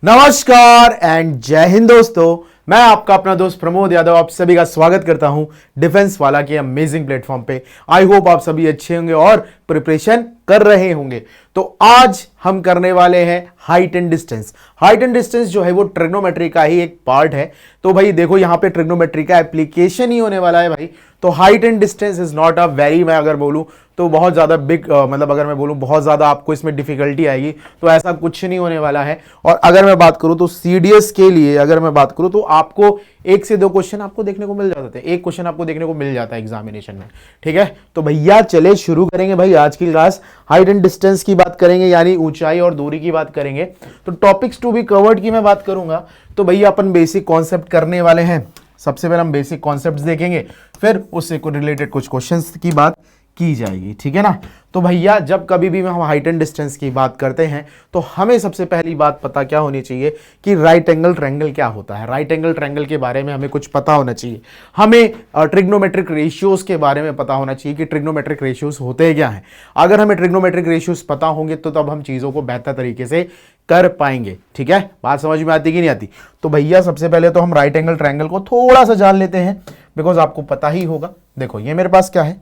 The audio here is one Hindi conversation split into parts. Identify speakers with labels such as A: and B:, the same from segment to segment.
A: नमस्कार एंड जय हिंद दोस्तों, मैं आपका अपना दोस्त प्रमोद यादव आप सभी का स्वागत करता हूं डिफेंस वाला के अमेजिंग प्लेटफॉर्म पे। आई होप आप सभी अच्छे होंगे और प्रिपरेशन कर रहे होंगे। तो आज हम करने वाले हैं height and distance. Height and distance जो है वो ट्रिग्नोमेट्री का ही एक पार्ट है। तो भाई देखो यहाँ पे ट्रिग्नोमेट्री का एप्लीकेशन ही होने वाला है भाई। तो height and distance is not a very, मैं अगर बोलूं तो बहुत ज्यादा बिग, मतलब अगर मैं बोलूं बहुत ज्यादा आपको इसमें डिफिकल्टी आएगी, तो ऐसा कुछ नहीं होने वाला है। और अगर मैं बात करूं तो सीडीएस के लिए अगर मैं बात करूं तो आपको 1 से 2 क्वेश्चन आपको देखने को मिल जाते हैं। एक क्वेश्चन आपको देखने को मिल जाता है एग्जामिनेशन में, ठीक है। तो भैया चले शुरू करेंगे भाई आज की क्लास। हाइट एंड डिस्टेंस की बात करेंगे, यानी ऊंचाई और दूरी की बात करेंगे। तो टॉपिक्स टू बी कवर्ड की मैं बात करूंगा। तो भैया अपन बेसिक कॉन्सेप्ट करने वाले हैं। सबसे पहले हम बेसिक कॉन्सेप्ट्स देखेंगे, फिर उससे को रिलेटेड कुछ क्वेश्चंस की बात की जाएगी, ठीक है ना। तो भैया जब कभी भी हम हाइट एंड डिस्टेंस की बात करते हैं तो हमें सबसे पहली बात पता क्या होनी चाहिए कि राइट एंगल ट्रायंगल क्या होता है। राइट एंगल ट्रायंगल के बारे में हमें कुछ पता होना चाहिए। हमें ट्रिग्नोमेट्रिक रेशियोज के बारे में पता होना चाहिए कि ट्रिग्नोमेट्रिक रेशियोज होते क्या हैं। अगर हमें ट्रिग्नोमेट्रिक रेशियोज पता होंगे तो तब हम चीज़ों को बेहतर तरीके से कर पाएंगे, ठीक है। बात समझ में आती कि नहीं आती? तो भैया सबसे पहले तो हम राइट एंगल ट्रायंगल को थोड़ा सा जान लेते हैं, बिकॉज आपको पता ही होगा। देखो ये मेरे पास क्या है,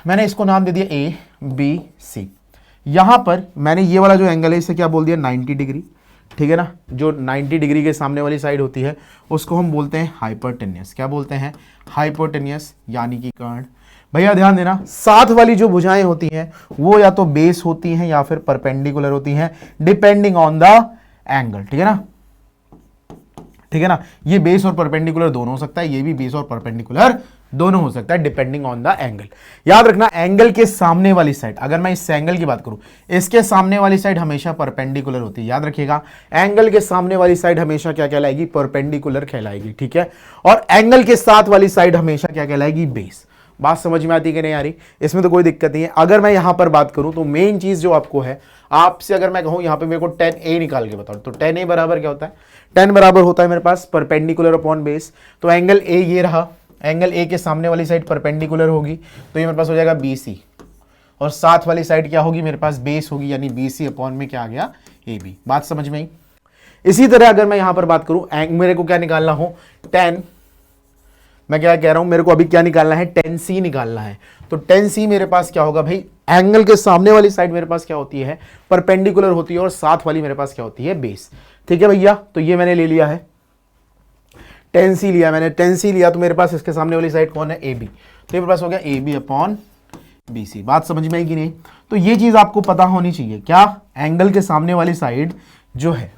A: मैंने इसको नाम दे दिया ए बी सी। यहां पर मैंने ये वाला जो एंगल है इसे क्या बोल दिया, 90 डिग्री, ठीक है ना। जो 90 डिग्री के सामने वाली साइड होती है उसको हम बोलते हैं हाइपोटेन्यूस। क्या बोलते हैं? हाइपोटेन्यूस, यानी कि कर्ण। भैया ध्यान देना, साथ वाली जो भुजाएं होती हैं वो या तो बेस होती हैं या फिर परपेंडिकुलर होती हैं, डिपेंडिंग ऑन द एंगल, ठीक है ना। ठीक है ना, ये बेस और परपेंडिकुलर दोनों हो सकता है, ये भी बेस और परपेंडिकुलर दोनों हो सकता है, डिपेंडिंग ऑन द एंगल। याद रखना, एंगल के सामने वाली साइड, अगर मैं इस एंगल की बात करूं, इसके सामने वाली साइड हमेशा परपेंडिकुलर होती है। याद रखिएगा, एंगल के सामने वाली साइड हमेशा क्या कहलाएगी? परपेंडिकुलर कहलाएगी, ठीक है। और एंगल के साथ वाली साइड हमेशा क्या कहलाएगी? बेस। बात समझ में आती कि नहीं आ रही? इसमें तो कोई दिक्कत नहीं है। अगर मैं यहां पर बात करूं तो मेन चीज जो आपको है, आपसे अगर मैं कहूं यहां पे मेरे को 10a निकाल के बताओ, तो 10a बराबर क्या होता है? 10 बराबर होता है मेरे पास परपेंडिकुलर अपॉन बेस। तो एंगल ए ये रहा, एंगल ए के सामने वाली साइड परपेंडिकुलर होगी, तो ये मेरे पास हो जाएगा BC, और साथ वाली साइड क्या होगी? मेरे पास बेस होगी, यानी BC अपॉन में क्या आ गया? AB। बात समझ में आई? इसी तरह अगर मैं यहां पर बात करूं, मेरे को क्या निकालना हो? 10, मैं क्या कह रहा हूं, मेरे को अभी क्या निकालना है? 10C निकालना है। तो 10C मेरे पास क्या होगा भाई? एंगल के सामने वाली साइड मेरे पास क्या होती है? परपेंडिकुलर होती है, और साथ वाली मेरे पास क्या होती है? बेस। ठीक है भैया, तो ये मैंने ले लिया है, 10C लिया मैंने। 10C लिया तो मेरे पास इसके सामने वाली साइड कौन है? AB। तो ये मेरे पास हो गया AB अपॉन BC। बात समझ में आई कि नहीं? तो ये चीज आपको पता होनी चाहिए, क्या? एंगल के सामने वाली साइड जो है,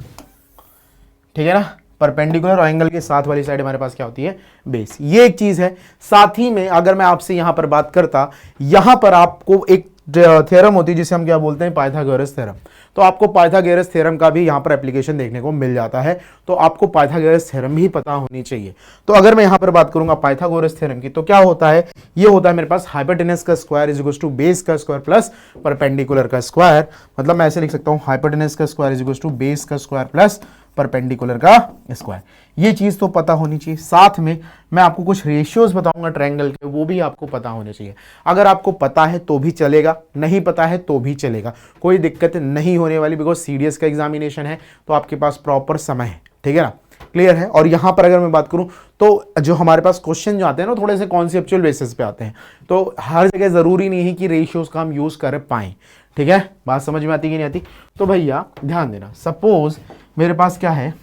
A: ठीक है ना, परपेंडिकुलर, और एंगल के साथ वाली साइड हमारे पास क्या होती है? बेस। ये एक चीज है। साथ ही में अगर मैं आपसे यहां पर बात करता, यहां पर आपको एक थ्योरम होती है जिसे हम क्या बोलते हैं? Pythagoras theorem. तो आपको पाइथागोरस थ्योरम का भी यहां पर एप्लीकेशन देखने को मिल जाता है। तो आपको पाइथागोरस थ्योरम भी पता होनी चाहिए। तो अगर मैं यहां पर बात करूंगा पाइथागोरस थ्योरम की, तो क्या होता है? ये होता है मेरे पास हाइपोटेनस का square is equals to base का स्क्वायर प्लस परपेंडिकुलर का स्क्वायर। मतलब मैं ऐसे लिख सकता हूं, हाइपोटेनस का square is equals to base का स्क्वायर प्लस परपेंडिकुलर का स्क्वायर। ये चीज तो पता होनी चाहिए। साथ में मैं आपको कुछ रेशियोज बताऊंगा ट्रायंगल के, वो भी आपको पता होने चाहिए। अगर आपको पता है तो भी चलेगा, नहीं पता है तो भी चलेगा, कोई दिक्कत नहीं होने वाली, बिकॉज सीडीएस का एग्जामिनेशन है तो आपके पास प्रॉपर समय है, ठीक है ना। क्लियर है? और यहां पर अगर मैं बात करूं तो जो हमारे पास क्वेश्चन जो आते हैं ना, थोड़े से कॉन्सेप्चुअल बेसिस पे आते हैं। तो हर जगह जरूरी नहीं है कि रेशियोज का हम यूज कर पाए, ठीक है। बात समझ में आती कि नहीं आती? तो भैया ध्यान देना, सपोज मेरे पास क्या है,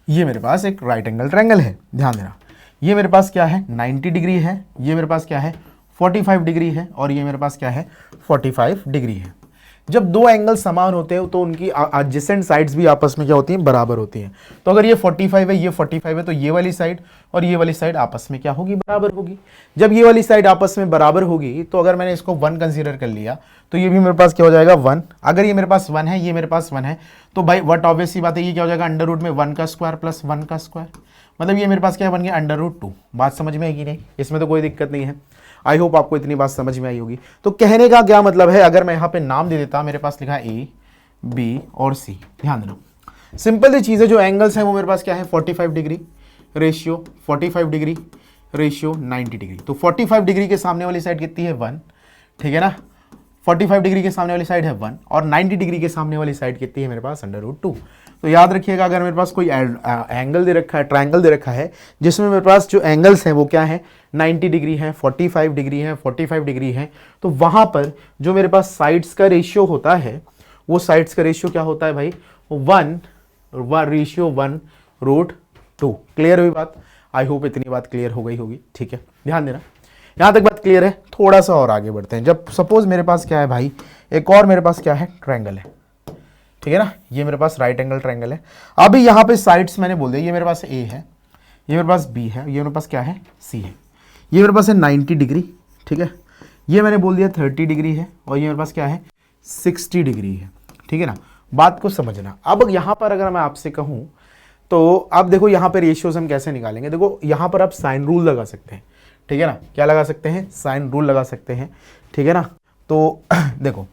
A: ये मेरे पास एक राइट एंगल ट्रायंगल है। ध्यान देना, ये मेरे पास क्या है? 90 डिग्री है, ये मेरे पास क्या है? 45 डिग्री है, और ये मेरे पास क्या है? 45 डिग्री है। जब दो एंगल समान होते हैं तो उनकी एडजेसेंट साइड्स भी आपस में क्या होती हैं? बराबर होती हैं। तो अगर ये 45 है, ये 45 है, तो ये वाली साइड और ये वाली साइड आपस में क्या होगी? बराबर होगी। जब ये वाली साइड आपस में बराबर होगी, तो अगर मैंने इसको 1 कंसीडर कर लिया, तो ये भी मेरे पास क्या हो जाएगा? 1। अगर ये मेरे पास 1 है, ये मेरे पास 1 है, तो भाई वट ऑब्वियस सी बात है, ये क्या हो जाएगा? अंडर रूट में 1 का स्क्वायर प्लस 1 का स्क्वायर। मतलब ये मेरे पास क्या बन गया? Under root 2। बात समझ में आएगी नहीं? इसमें तो कोई दिक्कत नहीं है। आई होप आपको इतनी बात समझ में आई होगी। तो कहने का क्या मतलब है, अगर मैं यहाँ पे नाम दे देता, मेरे पास लिखा A, B और C। ध्यान देना, सिंपल सी चीज़ है। जो एंगल्स हैं वो मेरे पास क्या है? 45 degree ratio 45 degree ratio 90 degree. तो 45 डिग्री के सामने वाली साइड कितनी है? 1, ठीक है ना। 45 डिग्री के सामने वाली साइड है 1 और 90 डिग्री के सामने वाली साइड कितनी है मेरे पास √2। तो याद रखिएगा अगर मेरे पास कोई एंगल दे रखा है, ट्रायंगल दे रखा है जिसमें मेरे पास जो एंगल्स हैं वो क्या है, 90 डिग्री है, 45 डिग्री है, 45 डिग्री है, तो वहां पर जो मेरे पास साइड्स का रेशियो होता है वो साइड्स का रेशियो क्या होता है भाई, 1/1 क्लियर हुई बात। आई होप इतनी बात क्लियर हो गई होगी। ठीक है, ध्यान देना, यहां तक बात क्लियर है। थोड़ा सा और आगे बढ़ते हैं। जब सपोज मेरे पास क्या है भाई, एक और मेरे पास क्या है, ट्रायंगल है, ठीक है ना, ये मेरे पास राइट एंगल ट्रायंगल है। अभी यहाँ पे साइड्स मैंने बोल दिया, ये मेरे पास ए है, ये मेरे पास बी है, ये मेरे पास क्या है, सी है, ये मेरे पास है 90 डिग्री, ठीक है, ये मैंने बोल दिया 30 डिग्री है, और ये मेरे पास क्या है 60 डिग्री है, ठीक है ना। बात को समझना। अब यहाँ पर अगर मैं आपसे कहूँ तो अब देखो यहाँ पे रेशियोज हम कैसे निकालेंगे। देखो यहाँ पर आप साइन रूल लगा सकते हैं, ठीक है ना, क्या लगा सकते हैं, साइन रूल लगा सकते हैं, ठीक है ना। तो देखो,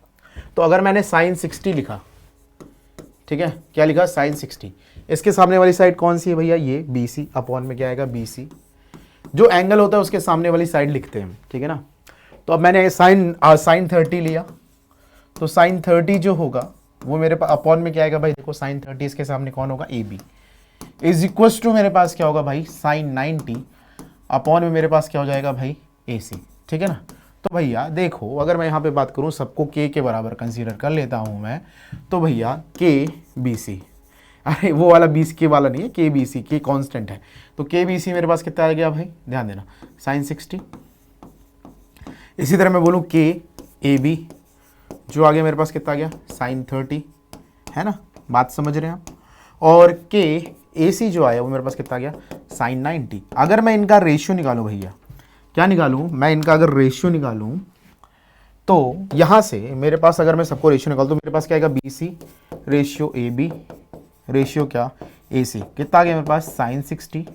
A: तो अगर मैंने साइन 60 लिखा, ठीक है, क्या लिखा, साइन 60, इसके सामने वाली साइड कौन सी है भैया, ये BC अपॉन में क्या आएगा, BC, जो एंगल होता है उसके सामने वाली साइड लिखते हैं, ठीक है ना। तो अब मैंने साइन 30 लिया, तो साइन 30 जो होगा वो मेरे पास अपॉन में क्या आएगा भाई, देखो साइन 30 इसके सामने कौन होगा, AB, इज इक्वल टू मेरे पास क्या होगा भाई, साइन 90 अपॉन में मेरे पास क्या हो जाएगा भाई, AC, ठीक है ना। तो भैया देखो, अगर मैं यहाँ पे बात करूँ सबको K के बराबर कंसीडर कर लेता हूँ मैं, तो भैया KBC, अरे वो वाला BC वाला नहीं है, KBC, K कांस्टेंट है, तो KBC मेरे पास कितना आ गया भाई, ध्यान देना, साइन 60। इसी तरह मैं बोलूँ KAB, जो आ गया मेरे पास कितना आ गया, साइन 30, है ना, बात समझ रहे हैं आप। और KAC जो आया वो मेरे पास कितना आ गया, साइन 90। अगर मैं इनका रेशियो निकालूं भैया, क्या निकालूं मैं, इनका अगर रेशियो निकालूं तो यहां से मेरे पास, अगर मैं सबको रेशियो निकालूं तो मेरे पास क्या आएगा, BC रेशियो AB रेशियो क्या, AC, कितना आ गया मेरे पास, साइन 60,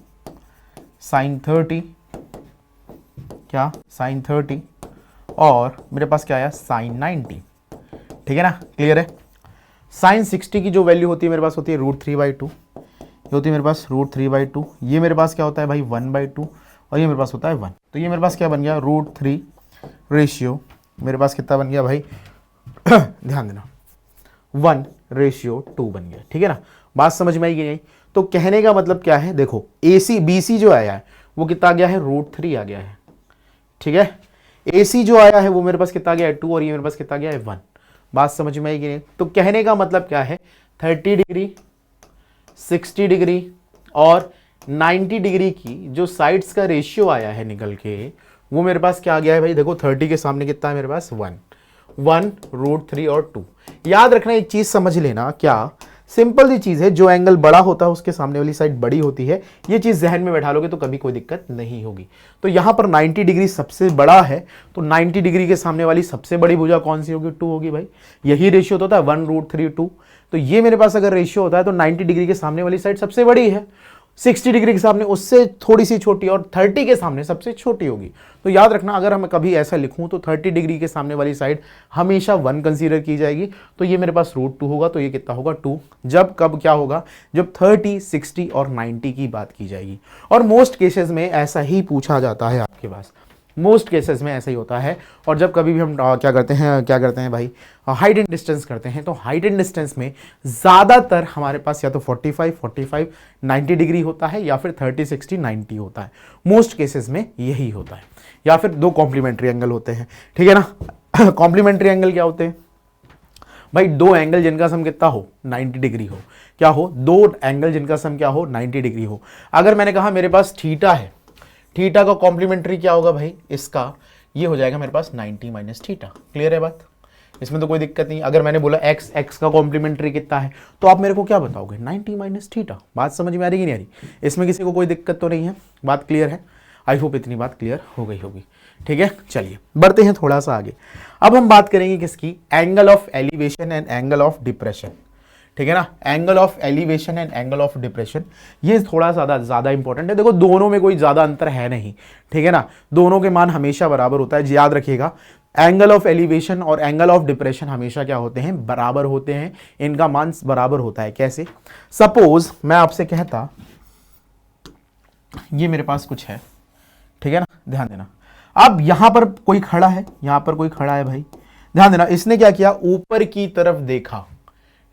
A: साइन 30, क्या साइन 30, और मेरे पास क्या आया, साइन 90, ठीक है ना, क्लियर है। साइन 60 की जो वैल्यू होती है मेरे पास होती है √3/2, ये होती है मेरे पास √3/2, ये मेरे पास क्या होता है भाई 1/2, और ये मेरे पास होता है 1, तो ये मेरे पास क्या बन गया, √3 रेशियो मेरे पास कितना बन गया भाई ध्यान देना, 1/2 बन गया, ठीक है ना। बात समझ में आई कि नहीं। तो कहने का मतलब क्या है, देखो AC BC जो आया है वो कितना आ गया है, √3 आ गया है, ठीक है। AC जो आया है वो मेरे पास कितना आ गया है 2, और ये मेरे पास कितना आ गया है 1। बात समझ में आई कि नहीं। तो कहने का मतलब क्या है, 30 डिग्री, 60 डिग्री और 90 डिग्री की जो साइड्स का रेशियो आया है निकल के, वो मेरे पास क्या आ गया है भाई, देखो 30 के सामने कितना है मेरे पास 1 √3 और 2। याद रखना एक चीज समझ लेना, क्या सिंपल सी चीज है, जो एंगल बड़ा होता है उसके सामने वाली साइड बड़ी होती है, ये चीज जहन में बैठा लोगे तो कभी कोई दिक्कत नहीं होगी। तो यहां पर 90 डिग्री सबसे बड़ा है, तो 90 डिग्री के सामने वाली सबसे बड़ी भुजा कौन सी होगी, 2 होगी भाई। यही रेशियो होता है 1 √3 2। तो ये मेरे पास अगर रेशियो होता है तो 90 डिग्री के सामने वाली साइड सबसे बड़ी है, 60 डिग्री के सामने उससे थोड़ी सी छोटी, और 30 के सामने सबसे छोटी होगी। तो याद रखना, अगर मैं कभी ऐसा लिखूं तो 30 डिग्री के सामने वाली साइड हमेशा 1 कंसीडर की जाएगी। तो ये मेरे पास √2 होगा, तो ये कितना होगा 2। जब कब क्या होगा, जब 30, 60 और 90 की बात की जाएगी। और मोस्ट केसेस में ऐसा ही पूछा जाता है आपके पास, मोस्ट केसेस में ऐसा ही होता है। और जब कभी भी हम क्या करते हैं भाई, हाइट एंड डिस्टेंस करते हैं, तो हाइट एंड डिस्टेंस में ज़्यादातर हमारे पास या तो 45, 90 डिग्री होता है, या फिर 30, 60, 90 होता है। मोस्ट केसेस में यही होता है, या फिर 2 कॉम्प्लीमेंट्री एंगल होते हैं, ठीक है ना। कॉम्प्लीमेंट्री एंगल क्या होते हैं भाई, 2 एंगल जिनका सम कितना हो, 90 डिग्री हो, क्या हो, 2 एंगल जिनका सम क्या हो, 90 डिग्री हो। अगर मैंने कहा मेरे पास थीटा है, थीटा का कॉम्प्लीमेंट्री क्या होगा भाई, इसका ये हो जाएगा मेरे पास 90 माइनस थीटा। क्लियर है बात, इसमें तो कोई दिक्कत नहीं। अगर मैंने बोला x का कॉम्प्लीमेंट्री कितना है, तो आप मेरे को क्या बताओगे, 90 माइनस थीटा। बात समझ में आ रही कि नहीं आ रही, इसमें किसी को कोई दिक्कत तो नहीं है, बात क्लियर है। आई होप इतनी बात क्लियर हो गई होगी, ठीक है। चलिए बढ़ते हैं थोड़ा सा आगे। अब हम बात करेंगे किसकी, angle of elevation and angle of depression, ठीक है ना। Angle of elevation and angle of depression, ये थोड़ा ज़्यादा इंपॉर्टेंट है। देखो दोनों में कोई ज़्यादा अंतर है नहीं, ठीक है ना, दोनों के मान हमेशा बराबर होता है। याद रखिएगा, एंगल ऑफ एलिवेशन और एंगल ऑफ डिप्रेशन हमेशा क्या होते हैं, बराबर होते हैं, इनका मान बराबर होता है। कैसे, सपोज मैं आपसे कहता ये मेरे पास कुछ है, ठीक है ना, ध्यान देना। अब यहां पर कोई खड़ा है, यहां पर कोई खड़ा है भाई, ध्यान देना, इसने क्या किया, ऊपर की तरफ देखा,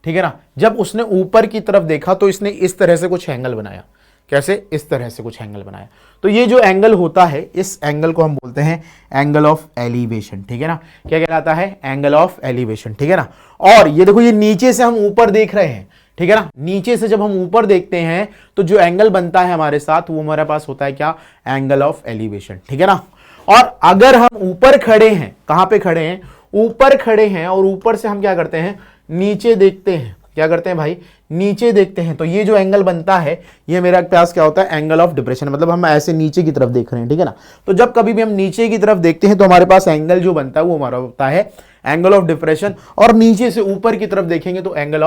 A: ठीक है ना। जब उसने ऊपर की तरफ देखा तो इसने इस तरह से कुछ एंगल बनाया। कैसे, इस तरह से कुछ एंगल बनाया। तो ये जो एंगल होता है, इस एंगल को हम बोलते हैं एंगल ऑफ एलिवेशन, ठीक है ना। क्या कहलाता है, एंगल ऑफ एलिवेशन, ठीक है ना। और ये देखो, ये नीचे से हम ऊपर देख रहे हैं, ठीक है ना। नीचे से जब हम ऊपर देखते हैं तो जो एंगल बनता है हमारे साथ, वो हमारे पास होता है क्या, एंगल ऑफ एलिवेशन, ठीक है ना। और अगर हम ऊपर खड़े हैं, कहां पे खड़े हैं, ऊपर खड़े हैं, और ऊपर से हम क्या करते हैं, नीचे देखते हैं, क्या करते हैं भाई, नीचे देखते हैं, तो ये जो एंगल बनता है, ये मेरा पास क्या होता है, एंगल ऑफ डिप्रेशन। मतलब हम ऐसे नीचे की तरफ देख रहे हैं, ठीक है ना। तो जब कभी भी हम नीचे की तरफ देखते हैं तो हमारे पास एंगल जो बनता है वो हमारा होता है एंगल ऑफ डिप्रेशन। और नीचे से ऊपर की तरफ देखेंगे तो एंगल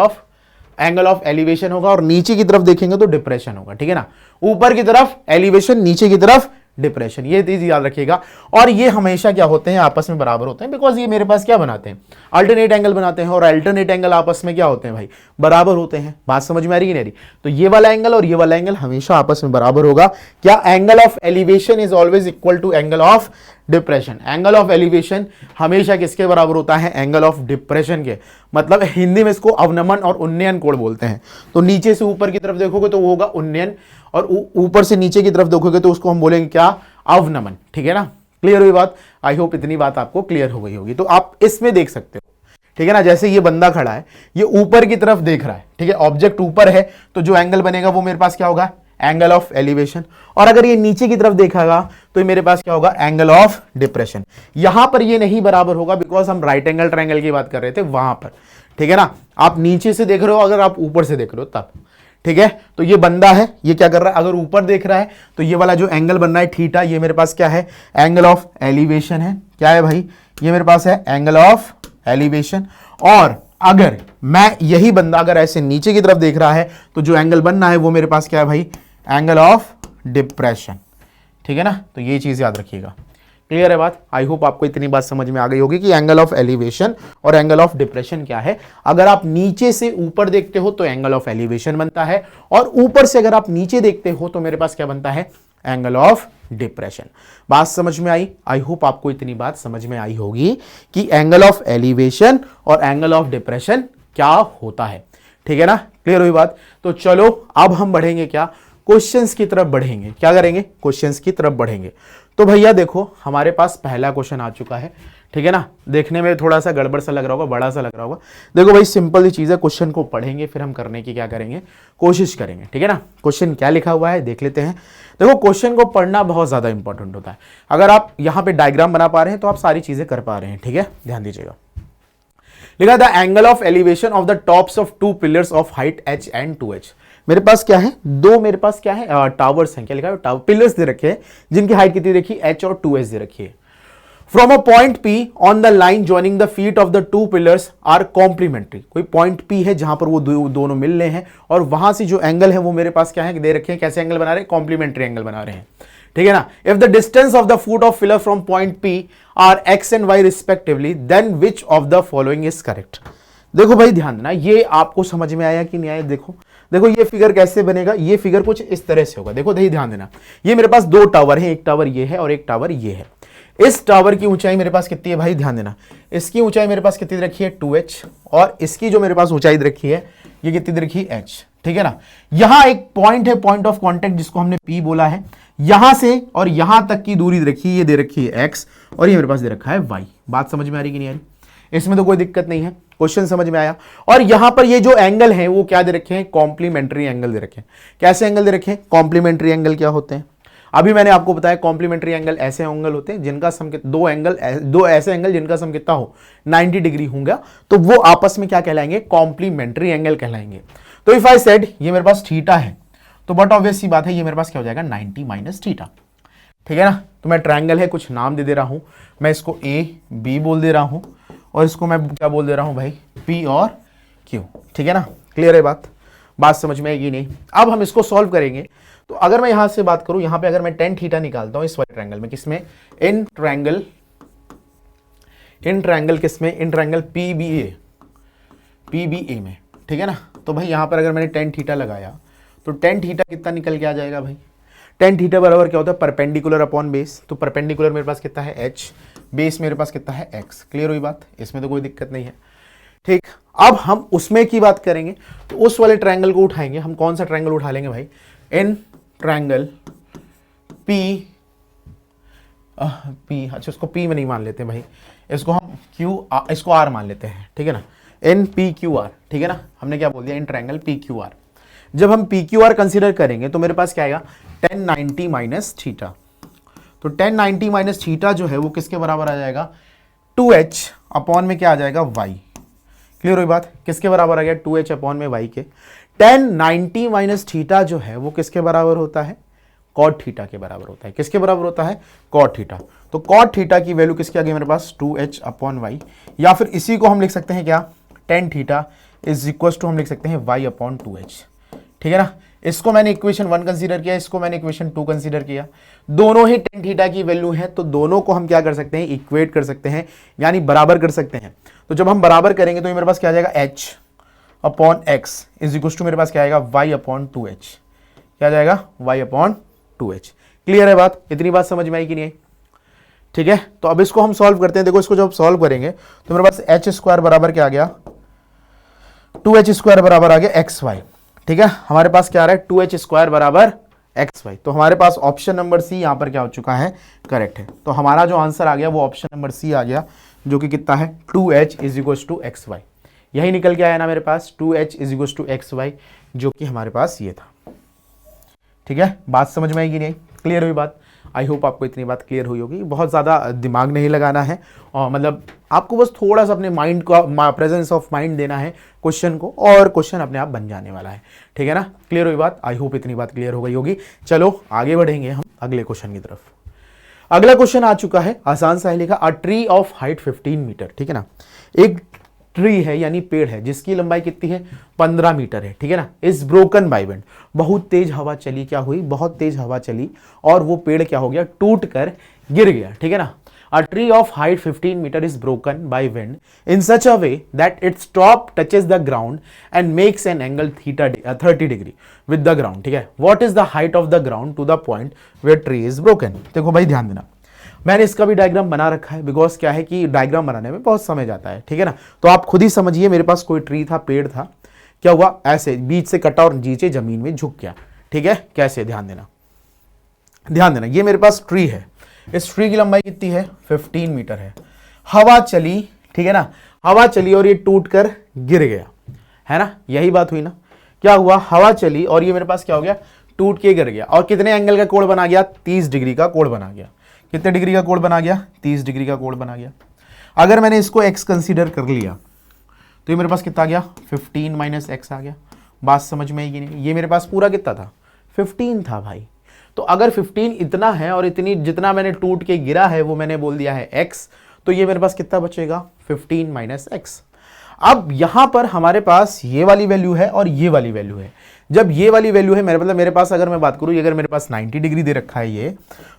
A: ऑफ एलिवेशन होगा, और नीचे की तरफ देखेंगे तो डिप्रेशन होगा, ठीक है ना। ऊपर की तरफ एलिवेशन, नीचे की तरफ डिप्रेशन, ये चीज याद रखिएगा। और ये हमेशा क्या होते हैं, आपस में बराबर होते हैं, बिकॉज ये मेरे पास क्या बनाते हैं, अल्टरनेट एंगल बनाते हैं। और अल्टरनेट एंगल आपस में क्या होते हैं भाई, बराबर होते हैं। बात समझ में आ रही है नहीं आ रही। तो ये वाला एंगल और ये वाला एंगल हमेशा आपस में बराबर होगा। क्या, angle of elevation is always equal to angle of depression. Angle of elevation हमेशा किसके बराबर होता है, एंगल ऑफ डिप्रेशन के। मतलब हिंदी में इसको अवनमन और उन्नयन कोण बोलते हैं। तो नीचे से ऊपर की तरफ देखोगे तो वो होगा उन्नयन, और ऊपर से नीचे की तरफ देखोगे तो उसको हम बोलेंगे क्या, अवनमन, ठीक है ना। क्लियर हुई बात, आई होप इतनी बात आपको क्लियर हो गई होगी। तो आप इसमें देख सकते हो, ठीक है ना। जैसे ये बंदा खड़ा है, ये ऊपर की तरफ देख रहा है, ठीक है, ऑब्जेक्ट ऊपर है, तो जो एंगल बनेगा वो मेरे पास क्या होगा, एंगल ऑफ एलिवेशन। और अगर ये नीचे की तरफ देखेगा तो मेरे पास क्या होगा, एंगल ऑफ डिप्रेशन। यहां पर ये नहीं बराबर होगा, बिकॉज हम राइट एंगल ट्रायंगल की बात कर रहे थे वहां पर, ठीक है ना। आप नीचे से देख रहे हो, अगर आप ऊपर से देख रहे हो तब, ठीक है। तो ये बंदा है, ये क्या कर रहा है, अगर ऊपर देख रहा है तो ये वाला जो एंगल बन रहा है थीटा, ये मेरे पास क्या है, एंगल ऑफ एलिवेशन है। क्या है भाई, ये मेरे पास है एंगल ऑफ एलिवेशन। और अगर मैं यही बंदा अगर ऐसे नीचे की तरफ देख रहा है तो जो एंगल बनना है वो मेरे पास क्या है भाई, एंगल ऑफ डिप्रेशन, ठीक है ना। तो ये चीज याद रखिएगा। क्लियर है बात, आई होप आपको इतनी बात समझ में आ गई होगी कि एंगल ऑफ एलिवेशन और एंगल ऑफ डिप्रेशन क्या है। अगर आप नीचे से ऊपर देखते हो तो एंगल ऑफ एलिवेशन बनता है, और ऊपर से अगर आप नीचे देखते हो तो मेरे पास क्या बनता है, एंगल ऑफ डिप्रेशन। बात समझ में आई, आई होप आपको इतनी बात समझ में आई होगी कि एंगल ऑफ एलिवेशन और एंगल ऑफ डिप्रेशन क्या होता है, ठीक है ना। क्लियर हुई बात। तो चलो अब हम बढ़ेंगे क्या, क्वेश्चंस की तरफ बढ़ेंगे। क्या करेंगे, क्वेश्चंस की तरफ बढ़ेंगे। तो भैया देखो, हमारे पास पहला क्वेश्चन आ चुका है, ठीक है ना। देखने में थोड़ा सा गड़बड़ सा लग रहा होगा, बड़ा सा लग रहा होगा। देखो भाई, सिंपल ही चीज है, क्वेश्चन को पढ़ेंगे फिर हम करने की क्या करेंगे, कोशिश करेंगे, ठीक है ना। क्वेश्चन क्या लिखा हुआ है देख लेते हैं। देखो, क्वेश्चन को पढ़ना बहुत ज्यादा इंपॉर्टेंट होता है। अगर आप यहाँ पे डायग्राम बना पा रहे हैं तो आप सारी चीजें कर पा रहे हैं, ठीक है, ध्यान दीजिएगा। लिखा the angle of elevation of the tops of two pillars of height h and 2h। मेरे पास क्या है, दो मेरे पास क्या है, टावर्स हैं। क्या लिखा है, टावर, पिलर्स दे रखे हैं जिनकी हाइट कितनी देखी, h और 2h दे रखी है। From a point P on the line joining the feet of the two pillars are complementary. कोई पॉइंट P है जहां पर वो दोनों मिल रहे हैं, और वहां से जो एंगल है वो मेरे पास क्या है, दे रखे हैं। कैसे एंगल बना रहे हैं, कॉम्प्लीमेंट्री एंगल बना रहे हैं, ठीक है ना। If the distance of the foot of pillar from point P are x and y respectively, then which of the following is correct. देखो भाई ध्यान देना, ये आपको समझ में आया कि नहीं आया। देखो देखो, ये फिगर कैसे बनेगा, ये फिगर कुछ इस तरह से होगा। देखो ध्यान देना, ये मेरे पास दो टावर है, एक टावर ये है और एक टावर ये है। इस टावर की ऊंचाई मेरे पास कितनी है भाई, ध्यान देना, इसकी ऊंचाई मेरे पास कितनी रखी है, 2h, और इसकी जो मेरे पास ऊंचाई रखी है ये कितनी रखी है, h, ठीक है ना। यहां एक पॉइंट है, पॉइंट ऑफ कांटेक्ट, जिसको हमने P बोला है। यहां से और यहां तक की दूरी रखी है, ये दे रखी है x, और ये मेरे पास दे रखा है y। बात समझ में आ रही कि नहीं आ रही, इसमें तो कोई दिक्कत नहीं है, क्वेश्चन समझ में आया। और यहां पर ये जो एंगल है वो क्या दे रखे हैं, कॉम्प्लीमेंट्री एंगल दे रखे हैं। कैसे एंगल दे रखे हैं, कॉम्प्लीमेंट्री एंगल क्या होते हैं, अभी मैंने आपको बताया। कॉम्प्लीमेंट्री एंगल ऐसे एंगल होते हैं जिनका सम, दो ऐसे एंगल जिनका सम कितना हो, 90 डिग्री होगा, तो वो आपस में क्या कहलाएंगे, कॉम्प्लीमेंट्री एंगल कहलाएंगे। तो इफ आई सेड ये मेरे पास थीटा है, तो बट ऑब्वियस सी बात है ये मेरे पास क्या हो जाएगा, 90 माइनस थीटा, ठीक है ना। तो मैं ट्रायंगल है, कुछ नाम दे रहा हूं, मैं इसको A B बोल दे रहा हूं, और इसको मैं क्या बोल दे रहा हूं भाई, P और Q, ठीक है ना। क्लियर है बात समझ में आएगी नहीं। अब हम इसको सॉल्व करेंगे। तो अगर मैं यहां से बात करूं, यहां पे अगर मैं tan थीटा निकालता हूं इस वाले ट्रायंगल में, किसमें, इन ट्रायंगल किसमें, इन ट्रायंगल PBA में, ठीक है ना। तो भाई यहां पर अगर मैंने tan थीटा लगाया तो tan थीटा कितना निकल के आ जाएगा भाई, टेन थीटा बराबर क्या होता है, परपेंडिकुलर अपॉन बेस। तो परपेंडिकुलर मेरे पास कितना है h, बेस मेरे पास कितना है x। क्लियर हुई बात, इसमें तो कोई दिक्कत नहीं है। ठीक, अब हम उसमें की बात करेंगे तो उस वाले ट्रायंगल को उठाएंगे हम। कौन सा ट्रायंगल उठा लेंगे भाई, इन ट्रायंगल P अच्छा इसको P में नहीं मान लेते भाई, इसको हम इसको R मान लेते हैं, ठीक है ना, इन PQR, ठीक है ना। हमने क्या बोल दिया, इन ट्रायंगल PQR। जब हम PQR कंसीडर करेंगे तो मेरे पास क्या आएगा, 1090 माइनस थीटा। तो 1090 माइनस थीटा जो है वो किसके बराबर आ जाएगा, 2h अपॉन में क्या आ जाएगा, y। क्लियर हुई बात, किसके बराबर आ गया, 2h अपॉन में y के। 1090 माइनस थीटा जो है वो किसके बराबर होता है, कॉट थीटा के बराबर होता है। किसके बराबर होता है, कॉट थीटा। तो कॉट थीटा की वैल्यू किसकी आ गई मेरे पास, 2h अपॉन y, या फिर इसी को हम लिख सकते हैं क्या, tan theta is equal to हम लिख सकते हैं y अपॉन 2h, ठीक है ना। इसको मैंने इक्वेशन 1 कंसीडर किया, इसको मैंने इक्वेशन 2 कंसीडर किया। दोनों ही tan थीटा की वैल्यू है, तो दोनों को हम क्या कर सकते हैं, इक्वेट कर सकते हैं, यानी बराबर कर सकते हैं। तो जब हम बराबर करेंगे तो मेरे पास क्या आ जाएगा, h upon x is equal to मेरे पास क्या आएगा, y अपॉन 2h। क्या आ जाएगा, y अपॉन 2h। क्लियर है बात, इतनी बात समझ में आई कि नहीं आई, ठीक है। तो अब इसको हम सॉल्व करते हैं। देखो इसको जब सॉल्व करेंगे तो मेरे पास h स्क्वायर बराबर क्या आ गया, 2h स्क्वायर बराबर आ गया xy, ठीक है। हमारे पास क्या आ रहा है, 2h स्क्वायर बराबर xy। तो हमारे पास ऑप्शन नंबर सी यहां पर क्या हो चुका है, करेक्ट है। तो हमारा जो आंसर आ गया वो ऑप्शन नंबर सी आ गया, जो कि कितना है, 2h is equal to xy। यही निकल के आया ना मेरे पास, 2h is equal to xy, जो कि हमारे पास ये था, ठीक है। बात समझ में आएगी नहीं, क्लियर हुई बात। आई होप आपको इतनी बात क्लियर हुई होगी। बहुत ज़्यादा दिमाग नहीं लगाना है, और मतलब आपको बस थोड़ा सा अपने माइंड को प्रेजेंस ऑफ माइंड देना है क्वेश्चन को, और क्वेश्चन अपने आप बन जाने वाला है, ठीक है ना। क्लियर हुई बात, आई होप इतनी बात क्लियर हो गई होगी। चलो आगे बढ़ेंगे हम अगले क्वेश्चन की तरफ। अगला क्वेश्चन आ चुका है, आसान सा है, लिखा a tree of height 15 metre, ठीक है ना। एक ट्री है यानी पेड़ है जिसकी लंबाई कितनी है, 15 मीटर है, ठीक है ना। इज ब्रोकन बाय विंड, बहुत तेज हवा चली, क्या हुई, बहुत तेज हवा चली, और वो पेड़ क्या हो गया, टूट कर गिर गया, ठीक है ना। A tree of height 15 metre is broken by wind in such a way that it's top touches the ground and makes an angle 30 degree with the ground, ठीक है। What is the height of the ground to the point where tree is broken. देखो भाई ध्यान देना, मैंने इसका भी डायग्राम बना रखा है, बिकॉज क्या है कि डायग्राम बनाने में बहुत समय जाता है, ठीक है ना। तो आप खुद ही समझिए, मेरे पास कोई ट्री था, पेड़ था, क्या हुआ, ऐसे बीच से कटा और नीचे जमीन में झुक गया, ठीक है। कैसे, ध्यान देना, ध्यान देना। ये मेरे पास ट्री है, इस ट्री की लंबाई कितनी है, 15 मीटर है। हवा चली, ठीक है ना, हवा चली और ये टूट कर गिर गया, है ना, यही बात हुई ना। क्या हुआ, हवा चली और ये मेरे पास क्या हो गया, टूट के गिर गया, और कितने एंगल का कोण बना गया, 30 डिग्री का कोण बना गया। कितने डिग्री का कोण बना गया, 30 डिग्री का कोण बना गया। अगर मैंने इसको x कंसीडर कर लिया तो ये मेरे पास कितना आ गया, 15 माइनस x आ गया। बात समझ में आएगी नहीं, ये मेरे पास पूरा कितना था, 15 था भाई। तो अगर 15 इतना है और इतनी जितना मैंने टूट के गिरा है वो मैंने बोल दिया है x, तो ये मेरे पास कितना बचेगा, 15 माइनस x। अब यहां पर हमारे पास ये वाली वैल्यू है और ये वाली वैल्यू है। जब ये वाली वैल्यू है, मेरे मतलब मेरे पास, अगर मैं बात करूं, अगर मेरे पास 90 डिग्री दे रखा है ये,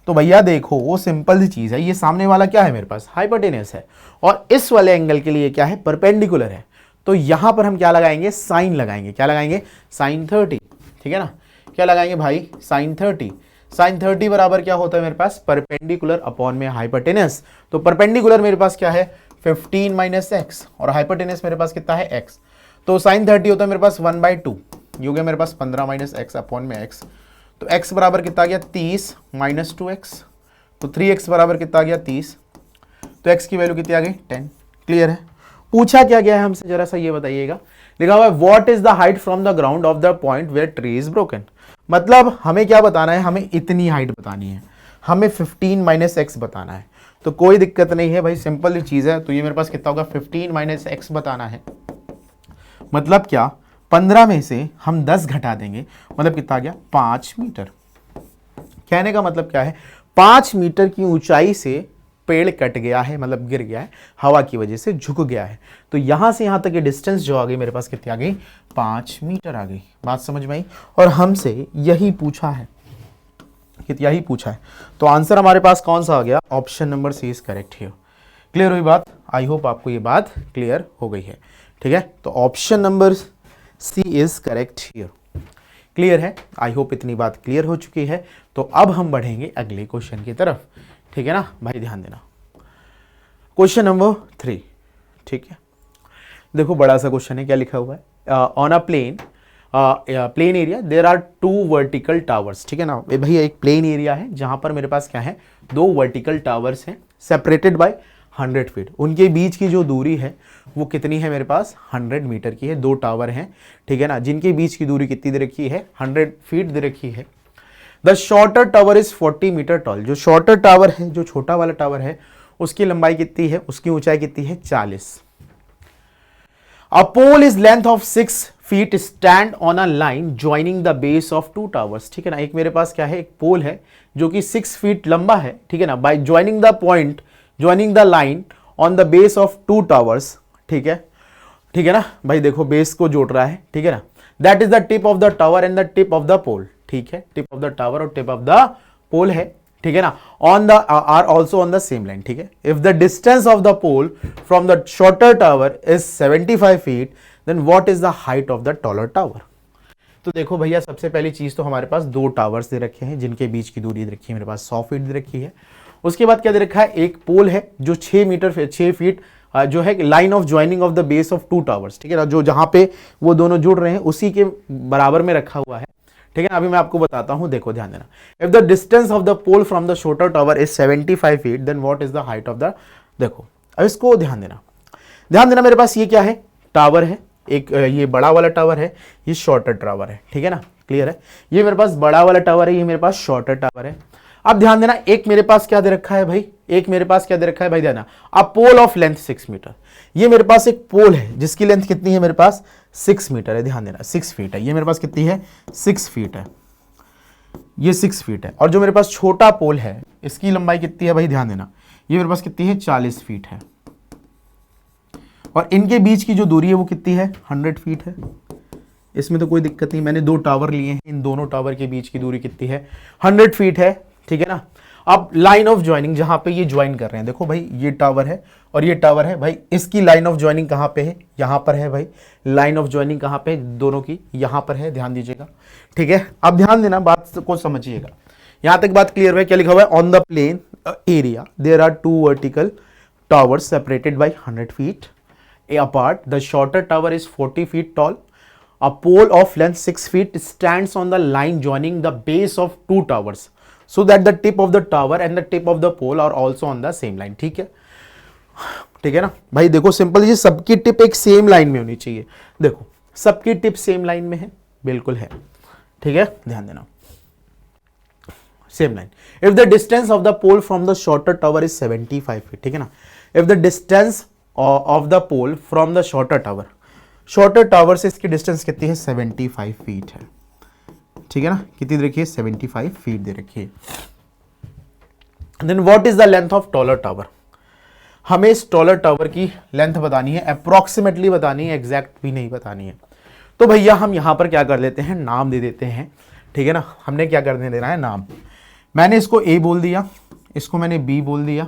A: तो भैया देखो वो सिंपल सी चीज है, ये सामने वाला क्या है मेरे पास, हाइपोटेनस है, और इस वाले एंगल के लिए क्या है, परपेंडिकुलर है। तो यहां पर हम क्या लगाएंगे, साइन लगाएंगे। क्या लगाएंगे, साइन 30, ठीक है ना। क्या लगाएंगे भाई, साइन 30। साइन 30 बराबर क्या होता है मेरे पास, परपेंडिकुलर अपॉन में हाइपोटेनस। तो परपेंडिकुलर मेरे पास क्या है, 15 माइनस एक्स, और हाइपोटेनस मेरे पास कितना है, एक्स। तो साइन 30 होता है मेरे पास 1/2, ये हो गया मेरे पास 15 माइनस एक्स अपॉन में एक्स। तो x बराबर कितना आ गया, 30 माइनस 2x, तो 3x बराबर कितना आ गया, 30। तो x की वैल्यू कितनी आ गई, 10। क्लियर है। पूछा क्या गया है हमसे, जरा सा ये बताइएगा। लिखा हुआ है what is the height from the ground of the point where tree is broken. मतलब हमें क्या बताना है, हमें इतनी हाइट बतानी है, हमें 15 माइनस एक्स बताना है। तो कोई दिक्कत नहीं है भाई, सिंपल ही चीज है। तो ये मेरे पास कितना होगा, 15 माइनस एक्स बताना है। मतलब क्या, 15 में से हम 10 घटा देंगे, मतलब कितना आ गया, 5 मीटर। कहने का मतलब क्या है, 5 मीटर की ऊंचाई से पेड़ कट गया है, मतलब गिर गया है, हवा की वजह से झुक गया है। तो यहां से यहां तक की डिस्टेंस जो आ गई मेरे पास कितनी आ गई, 5 मीटर आ गई। बात समझ में आई। और हमसे यही पूछा है, यही पूछा है। तो आंसर हमारे पास कौन सा आ गया, option number C is correct here. Clear हुई बात, आई होप आपको ये बात क्लियर हो गई है, ठीक है। तो option number C is correct here. Clear है? आई होप इतनी बात क्लियर हो चुकी है। तो अब हम बढ़ेंगे अगले क्वेश्चन की तरफ, ठीक है ना भाई, ध्यान देना। क्वेश्चन नंबर 3, ठीक है, देखो बड़ा सा क्वेश्चन है, क्या लिखा हुआ है, on a plane area there are 2 vertical towers, ठीक है ना भैया, एक प्लेन एरिया है जहां पर मेरे पास क्या है, 2 वर्टिकल टावर्स हैं सेपरेटेड बाय 100 फीट। उनके बीच की जो दूरी है वो कितनी है मेरे पास, 100 मीटर की है। 2 टावर हैं, ठीक है ना, जिनके बीच की दूरी कितनी दे रखी है, 100 फीट दे रखी है। The shorter tower is 40 metre tall. जो शॉर्टर टावर है, जो छोटा वाला टावर है, उसकी लंबाई कितनी है, उसकी ऊंचाई कितनी है, 40। A pole is length of 6 feet stand on a line joining the base of 2 towers, ठीक है ना। एक मेरे पास क्या है, एक पोल है जो कि 6 फीट लंबा है, ठीक है ना, by joining the point, joining the line on the base of 2 towers, ठीक है, ठीक है ना भाई, देखो बेस को जोड़ रहा है, ठीक है ना। That is the tip of the tower and the tip of the pole, ठीक है, टिप ऑफ द टावर और टिप ऑफ द पोल है, ठीक है ना, on the are also on the same line, ठीक है। If the distance of the pole from the shorter tower is 75 feet, then what is the height of the taller tower. तो देखो भैया, सबसे पहली चीज तो हमारे पास 2 टावर्स दे रखे हैं जिनके बीच की दूरी दे रखी है मेरे पास 100 फीट दे रखी है। उसके बाद क्या दे रखा है, एक पोल है जो 6 फीट जो है line of joining of the base of 2 towers, ठीक है ना, जो जहां पे वो दोनों जुड़ रहे हैं उसी के बराबर में रखा हुआ है, ठीक है ना। अभी मैं आपको बताता हूं, देखो ध्यान देना। If the distance of the pole from the shorter tower is 75 feet, then what is the height of the, देखो अब इसको ध्यान देना, ध्यान देना। मेरे पास ये क्या है, टावर है, एक ये बड़ा वाला टावर है, ये शॉर्टर टावर है, ठीक है ना, क्लियर है। ये मेरे पास बड़ा वाला टावर है, ये मेरे पास शॉर्टर टावर है। अब ध्यान देना, एक मेरे पास क्या दे रखा है भाई, एक मेरे पास क्या दे रखा है भाई, ध्यान, अ पोल ऑफ लेंथ 6 मीटर। ये मेरे पास एक पोल है जिसकी लेंथ कितनी है मेरे पास, 6 मीटर है, ध्यान देना 6 फीट है। ये मेरे पास कितनी है, 6 फीट है, ये 6 फीट है। और जो मेरे पास छोटा पोल है, इसकी लंबाई कितनी है भाई, ध्यान देना, ये मेरे पास कितनी है, 40 फीट है। और इनके बीच की जो दूरी है वो कितनी है, 100 फीट है। इसमें तो कोई दिक्कत नहीं, मैंने 2 टावर लिए हैं, इन दोनों टावर के बीच की दूरी कितनी है, 100 फीट है, ठीक है ना। अब लाइन ऑफ ज्वाइनिंग जहां पे ये ज्वाइन कर रहे हैं, देखो भाई ये टावर है और ये टावर है भाई, इसकी लाइन ऑफ ज्वाइनिंग कहां पे है, यहां पर है भाई। लाइन ऑफ ज्वाइनिंग कहां पे है, दोनों की यहां पर है, ध्यान दीजिएगा, ठीक है। अब ध्यान देना, बात को समझिएगा, यहां तक बात क्लियर है। क्या लिखा हुआ है, on the plain area there are 2 vertical towers separated by 100 feet apart. The shorter tower is 40 feet tall. A pole of length 6 feet stands on the line joining the base of 2 towers, so that the tip of the tower and the tip of the pole are also on the same line. ठीक है, ठीक है ना भाई। देखो सिंपल, ये सबकी टिप एक सेम लाइन में होनी चाहिए। देखो सबकी टिप सेम लाइन में है, बिल्कुल है, ठीक है, ध्यान देना, same line. If the distance of the pole from the shorter tower is 75 feet, ठीक है ना। If the distance of the pole from the shorter tower से इसकी डिस्टेंस कितनी है, 75 फीट है, ठीक है ना, कितनी दे रखी है, 75 फीट दे रखी है। Then what is the length of taller tower. हमें इस टॉलर टावर की लेंथ बतानी है, अप्रोक्सीमेटली बतानी है, एग्जैक्ट भी नहीं बतानी है। तो भैया हम यहां पर क्या कर लेते हैं, नाम दे देते हैं, ठीक है ना। हमने क्या करने देना है, नाम। मैंने इसको ए बोल दिया, इसको मैंने बी बोल दिया,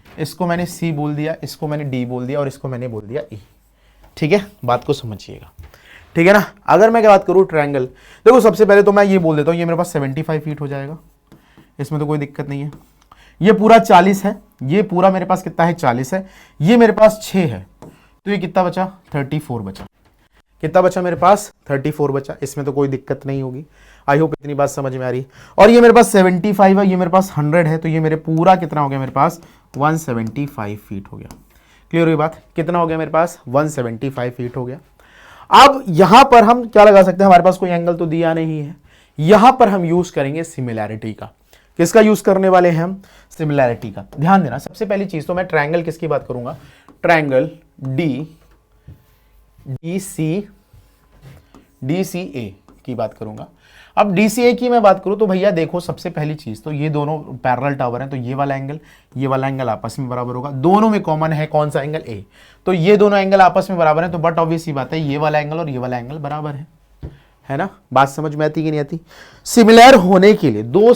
A: इसको मैंने सी बोल दिया, इसको मैंने डी बोल दिया और इसको मैंने बोल दिया ई, ठीक है। बात को समझिएगा, ठीक है ना। अगर मैं क्या बात करूं, ट्रायंगल, देखो सबसे पहले तो मैं ये बोल देता हूं, ये मेरे पास 75 फीट हो जाएगा, इसमें तो कोई दिक्कत नहीं है। ये पूरा 40 है, ये पूरा मेरे पास कितना है, 40 है। ये मेरे पास 6 है, तो ये कितना बचा, 34 बचा। कितना बचा मेरे पास, 34 बचा। इसमें तो कोई दिक्कत नहीं होगी। आई होप इतनी बात समझ में आ रही है। और ये मेरे पास 75 है, ये मेरे पास 100 है, तो ये मेरे पूरा कितना हो गया मेरे पास, 175 फीट हो गया। क्लियर हुई बात, कितना हो गया मेरे पास, 175 फीट हो गया। अब यहां पर हम क्या लगा सकते हैं, हमारे पास कोई एंगल तो दिया नहीं है, यहां पर हम यूज करेंगे सिमिलैरिटी का। किसका यूज करने वाले हैं हम, सिमिलैरिटी का। ध्यान देना, सबसे पहली चीज तो मैं ट्रायंगल किसकी बात करूंगा, ट्रायंगल DCA की बात करूंगा। अब DCA की मैं बात करूं तो भैया देखो, सबसे पहली चीज तो ये दोनों पैरेलल टावर हैं, तो ये वाला एंगल आपस में बराबर होगा। दोनों में कॉमन है कौन सा एंगल, A। तो ये दोनों एंगल आपस में बराबर है, तो बट ऑब्वियस ही बात है, ये वाला एंगल और ये वाला एंगल बराबर है ना, बात समझ में आती कि नहीं आती। सिमिलर होने के लिए दो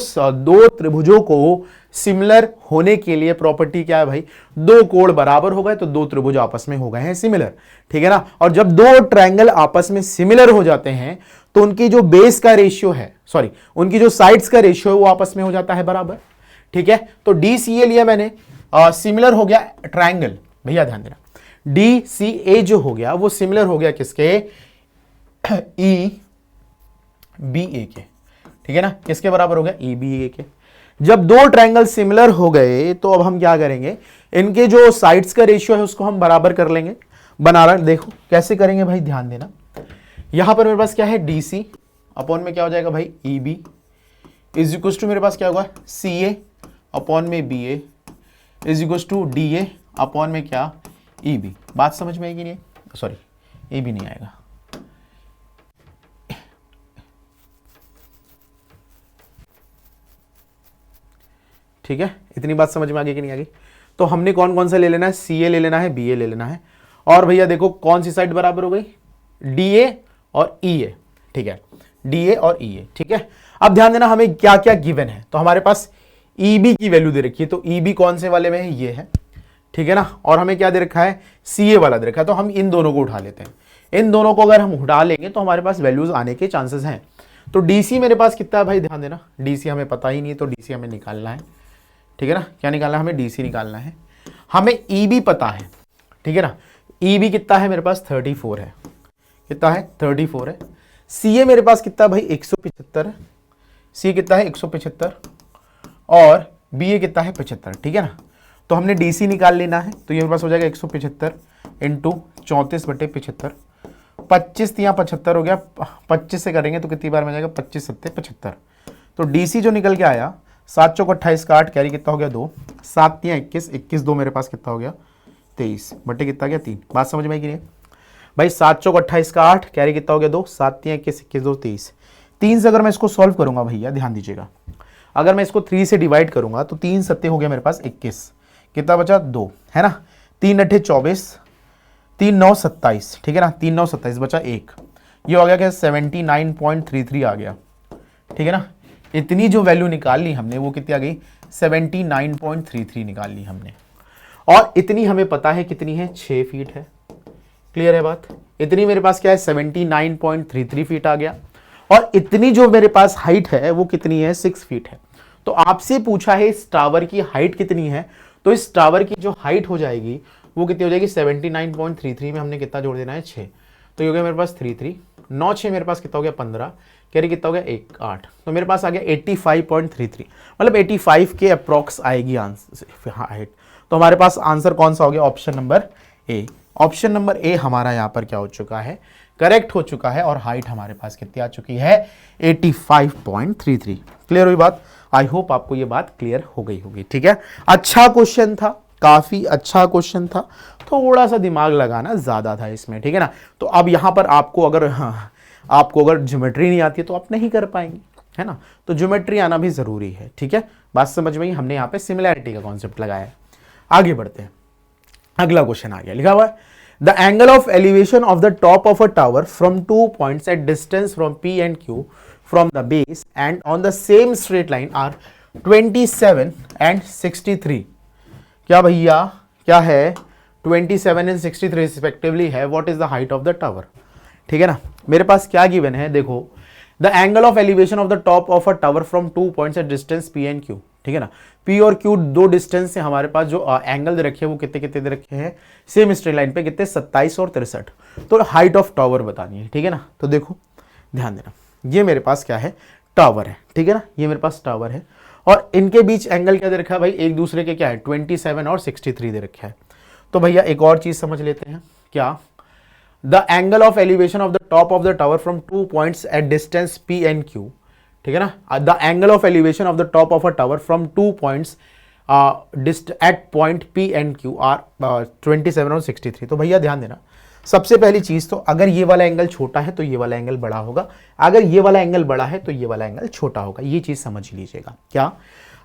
A: त्रिभुजों को सिमिलर होने के लिए प्रॉपर्टी क्या है भाई, दो कोण बराबर हो गए तो दो त्रिभुज आपस में हो गए हैं सिमिलर, ठीक है ना। और जब दो ट्रायंगल आपस में सिमिलर हो जाते हैं तो उनकी जो बेस का रेशियो है, सॉरी उनकी जो साइड्स का रेशियो है वो आपस में हो जाता है बराबर, ठीक है। तो DCA लिया मैंने, सिमिलर हो गया ट्रायंगल, भैया ध्यान देना, DCA जो हो गया वो सिमिलर हो गया किसके, EBA के, ठीक है ना, किसके बराबर हो गया, EBA के। जब दो ट्रायंगल सिमिलर हो गए तो अब हम क्या करेंगे, इनके जो साइड्स का रेशियो है उसको हम बराबर कर लेंगे। बना रहा, देखो कैसे करेंगे भाई, ध्यान देना। यहां पर मेरे पास क्या है, DC अपॉन में क्या हो जाएगा भाई, EB इज इक्वल टू मेरे पास क्या होगा, CA अपॉन में BA is equal to DA upon में क्या, EB। बात समझ में आएगी नहीं, सॉरी EB नहीं आएगा, ठीक है। इतनी बात समझ में आ गई कि नहीं आ गई। तो हमने कौन कौन सा ले लेना है, CA ले लेना है, BA ले लेना है, और भैया देखो कौन सी साइड बराबर हो गई, DA और EA, ठीक है, DA और EA, ठीक है। अब ध्यान देना हमें क्या क्या गिवन है, तो हमारे पास EB की वैल्यू दे रखी है, तो EB कौन से वाले में है, ये है, ठीक है ना। और हमें क्या दे रखा है, CA वाला दे रखा है, तो हम इन दोनों को उठा लेते हैं। इन दोनों को अगर हम उठा लेंगे तो हमारे पास वैल्यूज आने के चांसेस हैं। तो DC मेरे पास कितना है भाई, ध्यान देना, DC हमें पता ही नहीं है, तो DC हमें निकालना है, ठीक है ना। क्या निकालना है हमें, DC निकालना है। हमें EB पता है, ठीक है ना, EB कितना है मेरे पास 34 है, कितना है 34 है। CA मेरे पास कितना भाई 175 है, C कितना है 175, और BA कितना है 75, ठीक है ना। तो हमने DC निकाल लेना है, तो ये मेरे पास हो जाएगा 175 इंटू 34/75, 25 या 75 हो गया, 25 से करेंगे तो कितनी बार में जाएगा, 25 7 75। तो DC जो निकल के आया 7 चौक 28 का 8, कैरी कितना हो गया 2, 7 या 21, 21 2 मेरे पास कितना हो गया 23 बटे कितना गया 3। बात समझ में आई कि नहीं भाई, 7 चौक 28 का 8, कैरी कितना हो गया 2, 7 या 21, 21 2 23। 3 से अगर मैं इसको सॉल्व करूंगा भैया ध्यान दीजिएगा, अगर मैं इसको 3 से डिवाइड करूंगा तो 3 7 हो गया मेरे पास 21, कितना बचा 2, है ना। 3 8 24, 3 9 27, ठीक है ना, 3 9 27 बचा 1, ये हो गया क्या 79.33 आ गया, ठीक है ना। इतनी जो वैल्यू निकाल ली हमने वो कितनी आ गई, 79.33 निकाल ली हमने, और इतनी हमें पता है कितनी है, 6 फीट है। क्लियर है बात, इतनी मेरे पास क्या है 79.33 फीट आ गया, और इतनी जो मेरे पास हाइट है वो कितनी है, 6 फीट है। तो आपसे पूछा है इस टावर की हाइट कितनी है, तो इस टावर की जो हाइट हो जाएगी वो कितनी हो जाएगी, 79.33 में हमने कितना जोड़ देना है 6, तो ये हो गया मेरे पास 33, 9 6 मेरे पास कितना हो गया 15, कैरी कितना हो गया 1 8, तो मेरे पास आ गया 85.33, मतलब 85 के अप्रॉक्स आएगी आंसर हाइट। तो हमारे पास आंसर कौन सा हो गया, ऑप्शन नंबर ए। ऑप्शन नंबर ए हमारा यहाँ पर क्या हो चुका है, करेक्ट हो चुका है, और हाइट हमारे पास कितनी आ चुकी है 85.33। क्लियर हुई बात, आई होप आपको ये बात क्लियर हो गई होगी, ठीक है। अच्छा क्वेश्चन था, काफी अच्छा क्वेश्चन था, थोड़ा सा दिमाग लगाना ज्यादा था इसमें, ठीक है ना। तो अब यहाँ पर आपको अगर ज्योमेट्री नहीं आती है तो आप नहीं कर पाएंगे, है ना। तो ज्योमेट्री आना भी जरूरी है, ठीक है। बात समझ में आई, हमने यहाँ पे सिमिलैरिटी का कॉन्सेप्ट लगाया है। आगे बढ़ते हैं, अगला क्वेश्चन आ गया, लिखा हुआ है the angle of elevation of the top of a tower from 2 points at distance from P and Q from the base and on the same straight line are 27 and 63। क्या भैया क्या है, 27 and 63 रिस्पेक्टिवली है, what is the height of the tower, ठीक है ना। मेरे पास क्या गिवन है, देखो the angle of elevation of the top of a tower from 2 points at distance P and Q, ठीक है ना। P और Q दो डिस्टेंस से हमारे पास जो एंगल दे रखे हैं वो कितने कितने दे रखे हैं, सेम स्ट्रेट लाइन पे कितने 27 और 63। तो हाइट ऑफ टावर बतानी है, ठीक है ना। तो देखो ध्यान देना, ये मेरे पास क्या है, टावर है, ठीक है ना, ये मेरे पास टावर है, और इनके बीच एंगल क्या दे रखा है भाई, एक दूसरे के क्या है 27 और 63 दे रखा है। तो भैया एक और चीज समझ लेते हैं, क्या the angle of elevation of the top of the tower from 2 points at distance P and Q, ठीक है ना। The angle of elevation of the top of a tower from 2 points at point P and Q are 27 और 63। तो भैया ध्यान देना, सबसे पहली चीज तो अगर ये वाला एंगल छोटा है तो ये वाला एंगल बड़ा होगा, अगर ये वाला एंगल बड़ा है तो ये वाला एंगल छोटा होगा, ये चीज समझ लीजिएगा। क्या,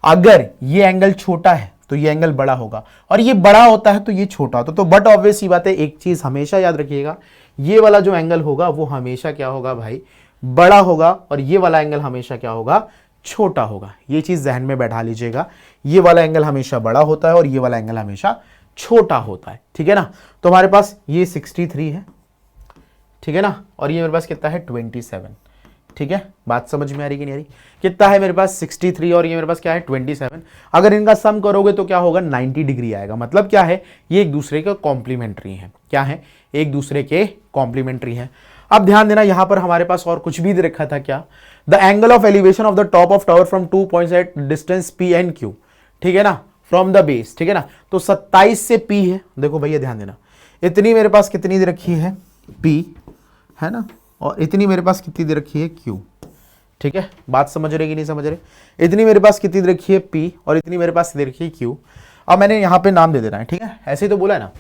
A: अगर ये एंगल छोटा है तो ये एंगल बड़ा होगा, और ये बड़ा होता है तो ये छोटा होता है। तो बट ऑब्वियस ही बात है, एक चीज हमेशा याद रखिएगा, ये वाला जो एंगल होगा वो हमेशा क्या होगा भाई, बड़ा होगा और ये वाला एंगल हमेशा क्या होगा, छोटा होगा। ये चीज जहन में बैठा लीजिएगा, ये वाला एंगल हमेशा बड़ा होता है और ये वाला एंगल हमेशा छोटा होता है, ठीक है ना। तो हमारे पास ये 63 है, ठीक है ना, और ये मेरे पास कितना है 27, ठीक है। बात समझ में आ रही कि नहीं आ रही, कितना है मेरे पास 63 और ये मेरे पास क्या है 27। अगर इनका सम करोगे तो क्या होगा 90 डिग्री आएगा। मतलब क्या है, ये एक दूसरे के कॉम्प्लीमेंट्री है। क्या है, एक दूसरे के कॉम्प्लीमेंट्री है। अब ध्यान देना, यहां पर हमारे पास और कुछ भी दे रखा था, क्या, the angle of elevation of the top of tower from 2 points at distance P and Q, ठीक है ना, फ्रॉम द बेस, ठीक है ना। तो 27 से पी है, देखो भैया ध्यान देना, इतनी मेरे पास कितनी दे रखी है पी, है ना, और इतनी मेरे पास कितनी दे रखी है क्यू, ठीक है। बात समझ रहे कि नहीं समझ रहे, इतनी मेरे पास कितनी दे रखी है पी और इतनी मेरे पास दे रखी है क्यू। अब मैंने यहां पे नाम दे देना है, ठीक है, ऐसे ही तो बोला है ना,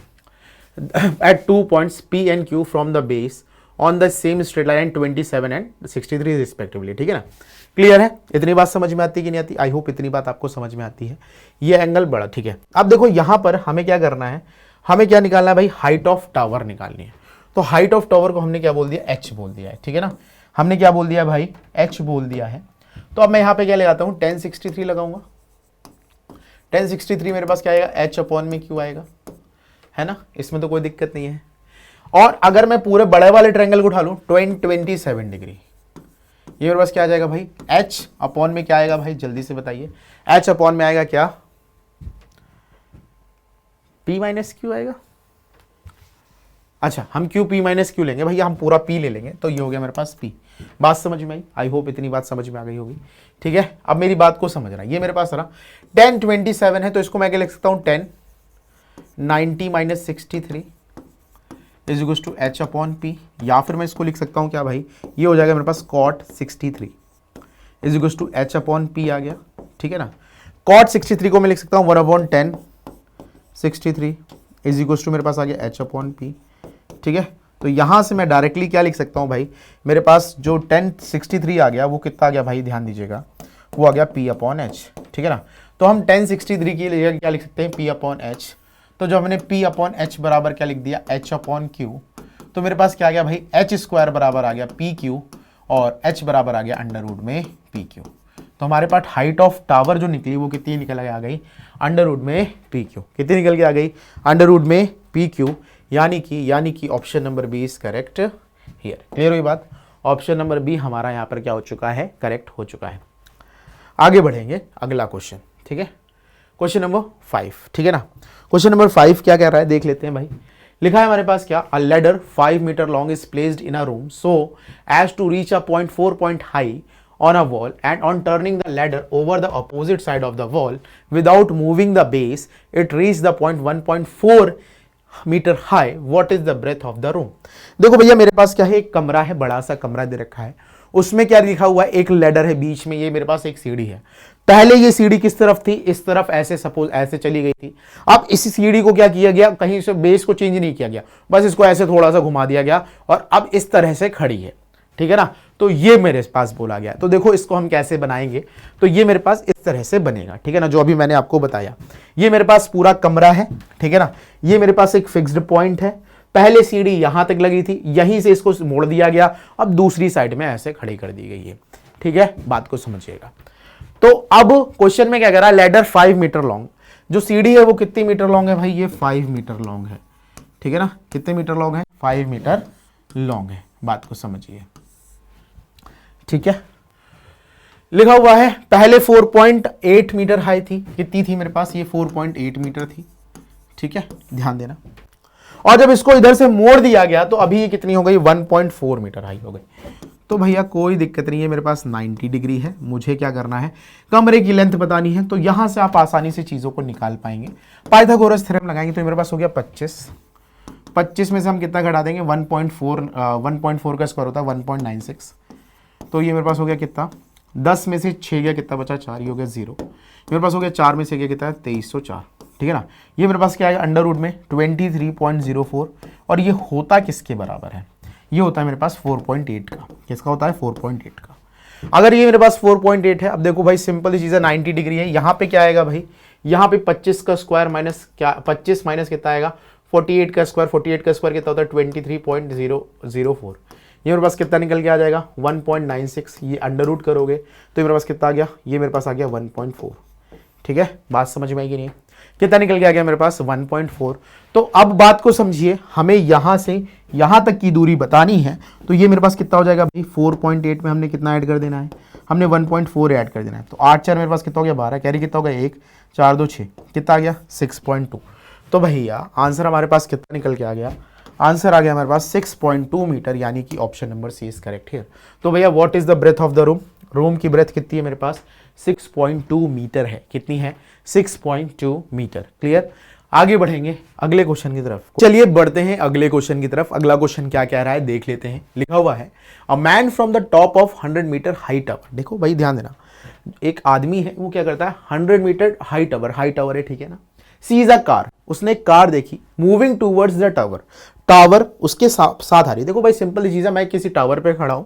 A: at 2 points P and Q from the base on the same straight line 27 and 63 respectively, ठीक है ना। क्लियर है, इतनी बात समझ में आती है कि नहीं आती, आई होप इतनी बात आपको समझ में आती है। ये एंगल बड़ा, ठीक है। अब देखो यहां पर हमें क्या करना है, हमें क्या निकालना है भाई, हाइट ऑफ टावर निकालनी है। तो हाइट ऑफ टावर को हमने क्या बोल दिया, एच बोल दिया है, ठीक है ना। हमने क्या बोल दिया भाई, एच बोल दिया है। तो अब मैं यहां पे क्या लगाता हूं, 1063 लगाऊंगा। 1063 मेरे पास क्या आएगा, एच अपॉन में क्यू आएगा, है ना, इसमें तो कोई दिक्कत नहीं है। और अगर मैं पूरे बड़े वाले ट्रायंगल को उठा लूं 27 डिग्री, ये मेरे पास क्या आ जाएगा भाई, एच अपॉन में क्या आएगा भाई, जल्दी से बताइए, एच अपॉन में आएगा क्या, पी माइनस क्यू आएगा। अच्छा, हम क्यू पी माइनस क्यू लेंगे भैया, हम पूरा पी ले लेंगे, तो ये हो गया मेरे पास पी। बात समझ में आई, आई होप इतनी बात समझ में आ गई होगी, ठीक है। अब मेरी बात को समझना, ये मेरे पास रहा 1027 है, तो इसको मैं क्या लिख सकता हूं, 1090 minus 63 is equal to H upon P, या फिर मैं इसको लिख सकता हूं क्या भाई, ये हो जाएगा मेरे पास cot 63 is equal to H upon P आ गया, ठीक है ना। कॉट 63 को मैं लिख सकता हूं 1/10 63 इज इक्वल टू मेरे पास आ गया एच अपॉन पी, ठीक है। तो यहां से मैं डायरेक्टली क्या लिख सकता हूं भाई, मेरे पास जो 1063 आ गया वो कितना आ गया भाई, ध्यान दीजिएगा, वो आ गया पी अपॉन एच, ठीक है ना। तो हम 1063 की लिए क्या लिख सकते हैं, पी अपॉन एच। तो जो हमने P अपॉन एच बराबर क्या लिख दिया, H अपॉन क्यू, तो मेरे पास क्या आ गया भाई, एच स्क्वायर बराबर आ गया पी क्यू और H बराबर आ गया अंडर रूट में पी क्यू। तो हमारे पास हाइट ऑफ टावर जो निकली वो कितनी निकल के आ गई, अंडर रूट में पी क्यू, कितनी निकल के आ गई, अंडर रूट में पी क्यू, यानी कि option number B is correct here. Clear हुई बात, ऑप्शन नंबर बी हमारा यहाँ पर क्या हो चुका है, करेक्ट हो चुका है। आगे बढ़ेंगे, अगला क्वेश्चन, ठीक है, क्वेश्चन नंबर 5, ठीक है ना। क्वेश्चन नंबर 5 क्या कह रहा है, देख लेते हैं भाई। लिखा है हमारे पास क्या, a ladder 5 metre long is placed in a room so as to reach a point 4 point high on a wall, and on turning the ladder over the opposite side of the wall without moving the base it reached the point 1.4 metre high, what is the breadth of the room. देखो भैया मेरे पास क्या है, एक कमरा है, बड़ा सा कमरा दे रखा है, उसमें क्या लिखा हुआ है, एक लैडर है, बीच में ये मेरे पास एक सीढ़ी है। पहले ये सीढ़ी किस तरफ थी, इस तरफ, ऐसे सपोज ऐसे चली गई थी। अब इस सीढ़ी को क्या किया गया, कहीं से बेस को चेंज नहीं किया गया, बस इसको ऐसे थोड़ा सा घुमा दिया गया और अब इस तरह से खड़ी है, ठीक है ना। तो ये मेरे पास बोला गया, तो देखो इसको हम कैसे बनाएंगे, तो ये मेरे पास इस तरह से बनेगा, ठीक है ना, जो अभी मैंने आपको बताया। ये मेरे पास पूरा कमरा है, ठीक है ना, ये मेरे पास एक फिक्स्ड पॉइंट है, पहले सीढ़ी यहां तक लगी थी, यहीं से इसको मोड़ दिया गया, अब दूसरी साइड में ऐसे खड़ी कर दी गई है, ठीक है, बात को समझिएगा। तो अब क्वेश्चन में क्या कह रहा है, लैडर 5 मीटर लॉन्ग, जो सीढ़ी है वो कितनी मीटर लॉन्ग है भाई, ये 5 मीटर लॉन्ग है, ठीक है ना, कितने मीटर लॉन्ग है, 5 मीटर लॉन्ग है, बात को समझिए, ठीक है। लिखा हुआ है पहले 4.8 मीटर हाई थी, कितनी थी मेरे पास, ये 4.8 मीटर थी, ठीक है, ध्यान देना। और जब इसको इधर से मोड़ दिया गया तो अभी ये कितनी हो गई, 1.4 मीटर हाई हो गई। तो भैया कोई दिक्कत नहीं है, मेरे पास 90 डिग्री है, मुझे क्या करना है, कमरे की लेंथ बतानी है, तो यहां से आप आसानी से चीजों को निकाल पाएंगे। पाइथागोरस थ्योरम लगाएंगे तो मेरे पास हो गया 25 में से हम कितना घटा देंगे, 1.4 का स्क्वायर होता है 1.96, तो ये मेरे पास हो गया कितना, 10 में से 6 गया, कितना बचा 4, ये हो गया 0, मेरे पास हो गया 4 में से गया कितना है 2304, ठीक है ना। ये मेरे पास क्या है, अंडर रूट में 23.04, और ये होता किसके बराबर है, ये होता है मेरे पास 4.8 का, किसका होता है 4.8 का। अगर ये मेरे पास 4.8 है, अब देखो भाई सिंपल चीज़ है, 90 डिग्री है, यहाँ पे क्या आएगा भाई, यहाँ पे 25 का स्क्वायर माइनस क्या, 25 माइनस कितना आएगा 48 का स्क्वायर, 48 का स्क्वायर कितना होता है 23.004, ये मेरे पास कितना निकल के आ जाएगा 1.96, ये अंडर रूट करोगे तो मेरे पास कितना आ गया, ये मेरे पास आ गया 1.4। ठीक है, बात समझ में आई कि नहीं, कितना निकल के आ गया मेरे पास 1.4। तो अब बात को समझिए, हमें यहां से यहां तक की दूरी बतानी है, तो ये मेरे पास कितना हो जाएगा भाई 4.8 में हमने कितना ऐड कर देना है, हमने 1.4 ऐड कर देना है। तो 8 4 मेरे पास कितना हो गया 12, कैरी कितना हो गया 1 4 2 6, कितना आ गया 6.2। तो भैया आंसर हमारे पास कितना निकल के आ गया, आंसर आ गया हमारे पास 6.2 मीटर, यानी कि option number C is correct here. तो भैया what is the breadth of the room, room की ब्रेथ कितनी है मेरे पास 6.2 मीटर है, कितनी है 6.2 मीटर। क्लियर, आगे बढ़ेंगे अगले क्वेश्चन की तरफ। चलिए बढ़ते हैं अगले क्वेश्चन की तरफ। अगला क्वेश्चन क्या कह रहा है देख लेते हैं। लिखा हुआ है a man from the top of 100 metre high tower. देखो भाई ध्यान देना, एक आदमी है वो क्या करता है 100 मीटर हाई टावर है, ठीक है ना, सीज अ कार, उसने एक कार देखी moving towards the tower, tower उसके साथ आ रही। देखो भाई सिंपल चीज है, मैं किसी टावर पे खड़ा हूं,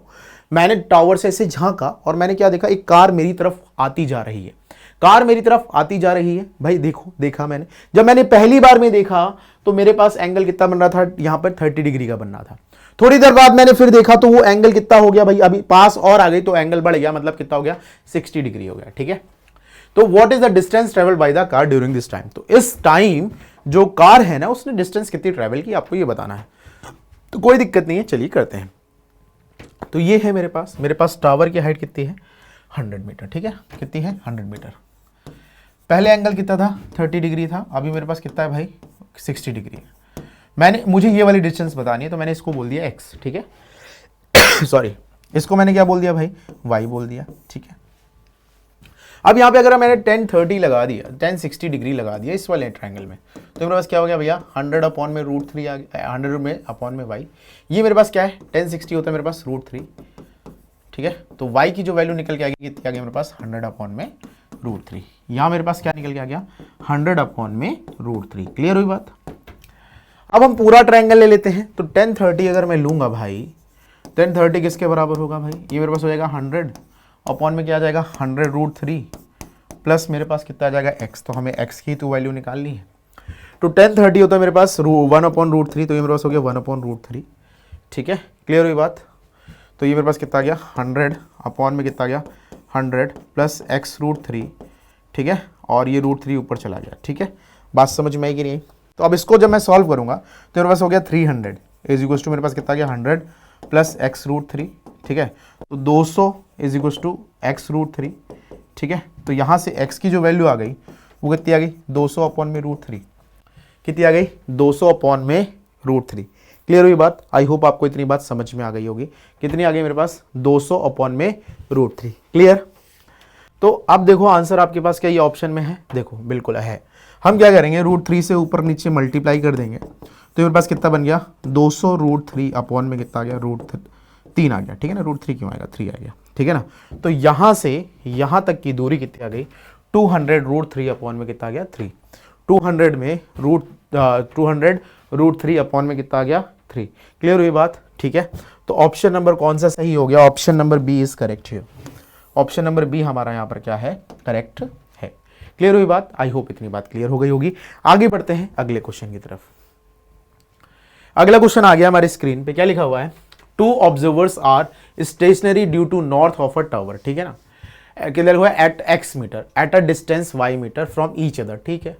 A: मैंने टावर से ऐसे झांका और मैंने क्या देखा, एक कार मेरी तरफ आती जा रही है, कार मेरी तरफ आती जा रही है। भाई देखो, देखा मैंने, जब मैंने पहली बार में देखा तो मेरे पास एंगल कितना बन रहा था, यहां पर 30 डिग्री का बन रहा था। थोड़ी देर बाद मैंने फिर देखा तो वो एंगल कितना हो गया भाई, अभी पास और आ गई तो एंगल बढ़ गया, मतलब कितना हो गया 60 डिग्री हो गया। ठीक है, तो what is the distance travel by the car during this time. तो इस टाइम जो कार है ना उसने डिस्टेंस कितनी ट्रेवल की, आपको ये बताना है। तो कोई दिक्कत नहीं है, चलिए करते हैं। तो ये है मेरे पास टावर की हाइट कितनी है 100 मीटर। ठीक है, कितनी है 100 मीटर। पहले एंगल कितना था 30 डिग्री था, अभी मेरे पास कितना है भाई 60 डिग्री है। मुझे ये वाली डिस्टेंस बतानी है तो मैंने इसको बोल दिया x। ठीक है सॉरी, इसको मैंने क्या बोल दिया भाई y बोल दिया। ठीक है, अब यहाँ पे अगर मैंने 1030 लगा दिया, 1060 डिग्री लगा दिया इस वाले ट्रायंगल में, तो मेरे पास क्या हो गया भैया 100 अपॉन में √3 आ गया, 100 में अपॉन में y। ये मेरे पास क्या है 1060 होता है मेरे पास √3। ठीक है, तो y की जो वैल्यू निकल के आ गई कितनी आ गई मेरे पास 100 अपॉन में √3। यहाँ मेरे पास क्या निकल के आ गया 100 अपॉन में √3। क्लियर हुई बात। अब हम पूरा ट्रायंगल ले लेते हैं। तो 1030 अगर मैं लूंगा भाई, 1030 किसके बराबर होगा भाई, ये मेरे पास हो जाएगा 100 अपॉन में क्या आ जाएगा 100 √3 प्लस मेरे पास कितना आ जाएगा x। तो हमें x की तो वैल्यू निकालनी है। तो 1030 होता है मेरे पास 1 अपॉन √3, तो ये मेरे पास हो गया 1 अपॉन √3। ठीक है, क्लियर हुई बात। तो ये मेरे पास कितना आ गया 100 अपॉन में कितना आ गया 100 प्लस x √3। ठीक है, और ये √3 ऊपर चला गया। ठीक है, बात समझ में आई कि नहीं। तो अब इसको जब मैं सॉल्व करूंगा तो मेरे पास हो गया 300 इज इक्वल टू मेरे पास कितना आ गया 100 प्लस x √3। ठीक है, तो 200 इज इक्वल टू x √3। ठीक है, तो यहाँ से x की जो वैल्यू आ गई वो कितनी आ गई 200 अपॉन में √3। कितनी आ गई 200 अपॉन में √3। क्लियर हुई बात। आई होप आपको इतनी बात समझ में आ गई होगी। कितनी आ गई मेरे पास 200 अपॉन में √3। क्लियर। तो अब देखो आंसर आपके पास क्या ये ऑप्शन में है, देखो बिल्कुल है। हम क्या करेंगे √3 से ऊपर नीचे मल्टीप्लाई कर देंगे तो मेरे पास कितना बन गया 200 √3 अपॉन में कितना आ गया √3 आ गया। ठीक है ना, √3 क्यों आएगा 3 आ गया। ठीक है ना, तो यहाँ से यहाँ तक की दूरी कितनी आ गई 200 √3 अपॉन में कितना आ गया 3। 200 में √200 √3 अपॉन में कितना आ गया 3। क्लियर हुई बात। ठीक है, तो ऑप्शन नंबर कौन सा सही हो गया, option number B is correct है। ऑप्शन नंबर बी हमारा यहाँ पर क्या है करेक्ट है। क्लियर हुई बात। आई होप इतनी बात क्लियर हो गई होगी। आगे बढ़ते हैं अगले क्वेश्चन की तरफ। अगला क्वेश्चन आ गया हमारे स्क्रीन पे, क्या लिखा हुआ है 2 observers are stationary due to north of a tower. ठीक है ना, किधर हुआ at x metre at a distance y metre from each other. ठीक है,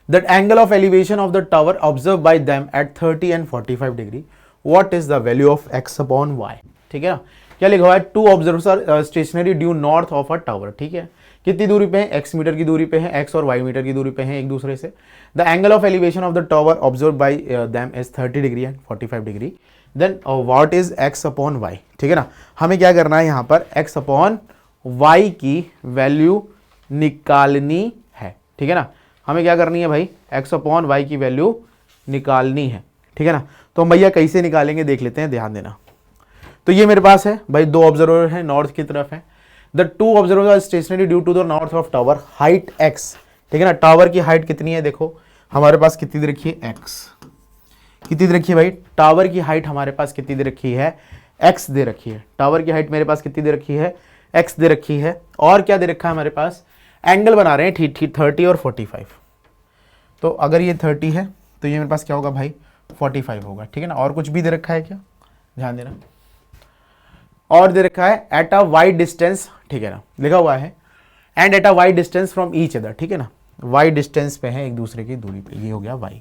A: that angle of elevation of the tower observe by them at 30 and 45 degree, what is the value of x upon y। ठीक है ना, क्या लिखा हुआ है 2 observers are stationary due north of a tower. ठीक है, कितनी दूरी पे है x मीटर की दूरी पे है, x और y मीटर की दूरी पे है एक दूसरे से। The angle of elevation of the tower observe by them is 30 degree and 45 degree, then what is x upon y। ठीक है ना, हमें क्या करना है यहाँ पर x अपॉन y की वैल्यू निकालनी है। ठीक है ना, हमें क्या करनी है भाई x अपॉन y की वैल्यू निकालनी है। ठीक है ना, तो हम भैया कैसे निकालेंगे देख लेते हैं, ध्यान देना। तो ये मेरे पास है भाई 2 ऑब्जर्वर है नॉर्थ की तरफ है। The 2 observer are stationary due to the north of tower, height x। ठीक है ना, टावर की हाइट कितनी है देखो हमारे पास कितनी दे रखी है x। कितनी दे रखी है भाई, टावर की हाइट हमारे पास कितनी दे रखी है x दे रखी है। टावर की हाइट मेरे पास कितनी दे रखी है x दे रखी है। और क्या दे रखा है हमारे पास, एंगल बना रहे हैं 30 और 45। तो अगर ये 30 है तो ये मेरे पास क्या होगा भाई 45 होगा। ठीक है ना, और कुछ भी दे रखा है क्या, ध्यान देना। और दे रखा है एट अ वाइड डिस्टेंस, ठीक है ना, लिखा हुआ है and at a wide distance from each other, ठीक है ना, वाइड डिस्टेंस पे है एक दूसरे की दूरी पे, ये हो गया y,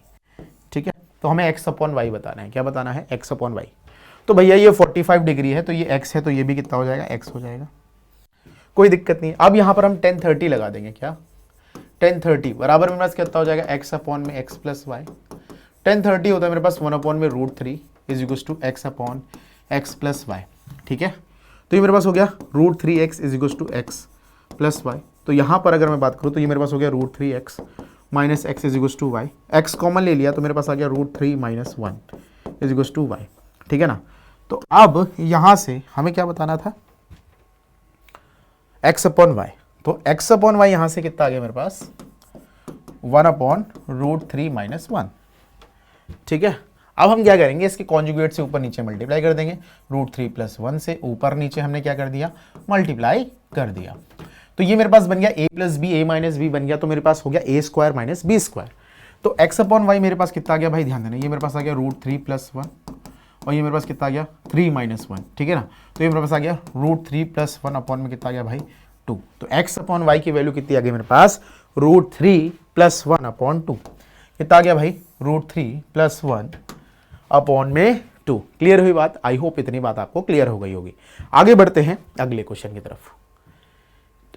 A: ठीक है। तो हमें x अपॉन वाई बताना है, क्या बताना है, x अपॉन वाई। तो भैया ये 45 डिग्री है तो ये x है, तो ये भी कितना हो जाएगा, x हो जाएगा, कोई दिक्कत नहीं। अब यहाँ पर हम 1030 लगा देंगे, क्या 1030 बराबर मेरे पास कितना हो जाएगा, x अपॉन में x प्लस वाई। 1030 होता है मेरे पास 1 अपॉन में √3 इज इक्वल टू x अपॉन x प्लस वाई, ठीक है। तो ये मेरे पास हो गया √3x is equal to x plus y. तो यहाँ पर अगर मैं बात करूँ तो ये मेरे पास हो गया √3x minus x is equal to y, x common ले लिया तो मेरे पास आ गया √3 minus 1 is equal to y, ठीक है ना। तो अब यहाँ से हमें क्या बताना था, x अपॉन वाई। तो x अपॉन वाई यहाँ से कितना आ गया मेरे पास, 1 अपॉन √3 माइनस 1, ठीक है। अब हम क्या करेंगे, इसके कॉन्जुगेट से ऊपर नीचे मल्टीप्लाई कर देंगे, √3 प्लस 1 से ऊपर नीचे हमने क्या कर दिया, मल्टीप्लाई कर दिया। तो ये मेरे पास बन गया a plus b, a minus b बन गया, तो मेरे पास हो गया a square minus b square. तो x अपॉन वाई मेरे पास कितना आ गया भाई, ध्यान देना, ये मेरे पास आ गया √3 प्लस 1 और ये मेरे पास कितना आ गया 3 माइनस 1, ठीक है ना। तो ये मेरे पास आ गया √3 प्लस 1 अपॉन में कितना आ गया भाई 2। तो x अपॉन वाई की वैल्यू कितनी आ गई मेरे पास, √3 प्लस 1 अपॉन 2, कितना आ गया भाई, √3 प्लस 1 अपॉन में 2। क्लियर हुई बात, आई होप इतनी बात आपको क्लियर हो गई होगी। आगे बढ़ते हैं अगले क्वेश्चन की तरफ।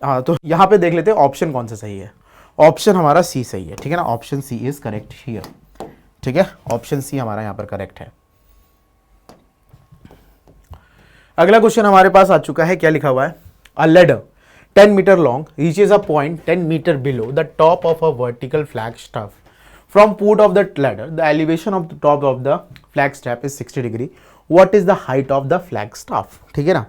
A: हाँ, तो यहां पे देख लेते हैं ऑप्शन कौन सा सही है। ऑप्शन हमारा सी सही है, ठीक है ना, option C is correct here, ठीक है, ऑप्शन सी हमारा यहां पर करेक्ट है। अगला क्वेश्चन हमारे पास आ चुका है, क्या लिखा हुआ है, a ladder 10 metre long reaches a point 10 metre below the top of a vertical flag staff from foot of the ladder the elevation of the top of the flag staff is 60 degree, what is the height of the flag staff, ठीक है ना।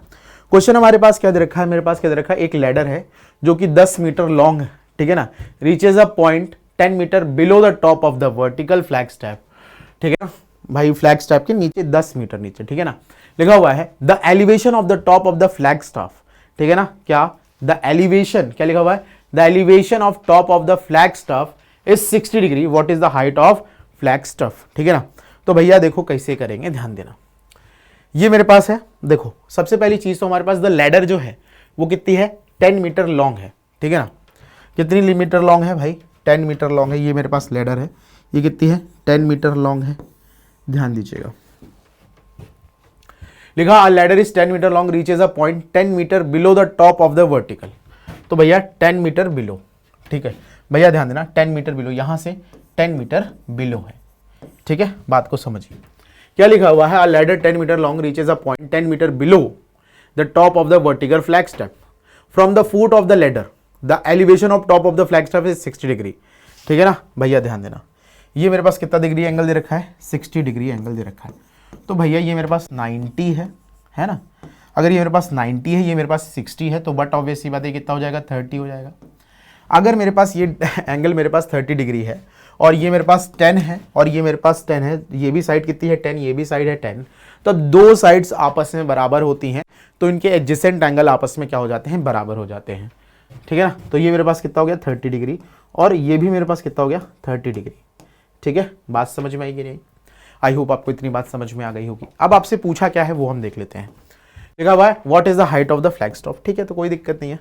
A: क्वेश्चन हमारे पास क्या दे रखा है, मेरे पास क्या दे रखा है, एक लैडर है जो कि 10 मीटर लॉन्ग है, ठीक है ना, reaches a point 10 metre below the top of the vertical flag staff, ठीक है ना भाई, फ्लैग स्टैप के नीचे 10 मीटर नीचे, ठीक है ना। लिखा हुआ है the elevation of the top of the flag staff, ठीक है ना, क्या द एलिवेशन, क्या लिखा हुआ है, the elevation of top of the flag staff is 60 degree, what is the height of flag stuff, ठीक है ना। तो भैया देखो कैसे करेंगे, ध्यान देना, ये मेरे पास है, देखो सबसे पहली चीज तो हमारे पास द लैडर जो है वो कितनी है, 10 मीटर लॉन्ग है, ठीक है ना। कितनी मीटर लॉन्ग है भाई, 10 मीटर लॉन्ग है, ये मेरे पास लैडर है, ये कितनी है, 10 मीटर लॉन्ग है, ध्यान दीजिएगा। लिखा ladder is 10 metre long reaches a point 10 metre below the top of the vertical, तो भैया 10 मीटर बिलो, ठीक है भैया ध्यान देना, 10 मीटर बिलो, यहां से 10 मीटर बिलो है, ठीक है, बात को समझिए। क्या लिखा हुआ है, a ladder 10 metre long reaches a point 10 metre below the top of the vertical flag step from the foot of the ladder the elevation of top of the flag step is 60 degree, ठीक है ना। भैया ध्यान देना, ये मेरे पास कितना डिग्री एंगल दे रखा है, 60 डिग्री एंगल दे रखा है। तो भैया ये मेरे पास 90 है ना, अगर ये मेरे पास 90 है, ये मेरे पास 60 है, तो बट ऑब्वियस सी बात है कितना हो जाएगा, 30 हो जाएगा। अगर मेरे पास ये एंगल मेरे पास 30 डिग्री है और ये मेरे पास 10 है और ये मेरे पास 10 है, ये भी साइड कितनी है 10, ये भी साइड है 10, तो दो साइड्स आपस में बराबर होती हैं तो इनके एडजेसेंट एंगल आपस में क्या हो जाते हैं, बराबर हो जाते हैं, ठीक है ना। तो ये मेरे पास कितना हो गया 30 डिग्री और ये भी मेरे पास कितना हो गया 30 डिग्री, ठीक है, बात समझ में आई कि नहीं। आई होप आपको इतनी बात समझ में आ गई होगी। अब आपसे पूछा क्या है वो हम देख लेते हैं। लिखा हुआ है what is the height of the flag staff, ठीक है, तो कोई दिक्कत नहीं है।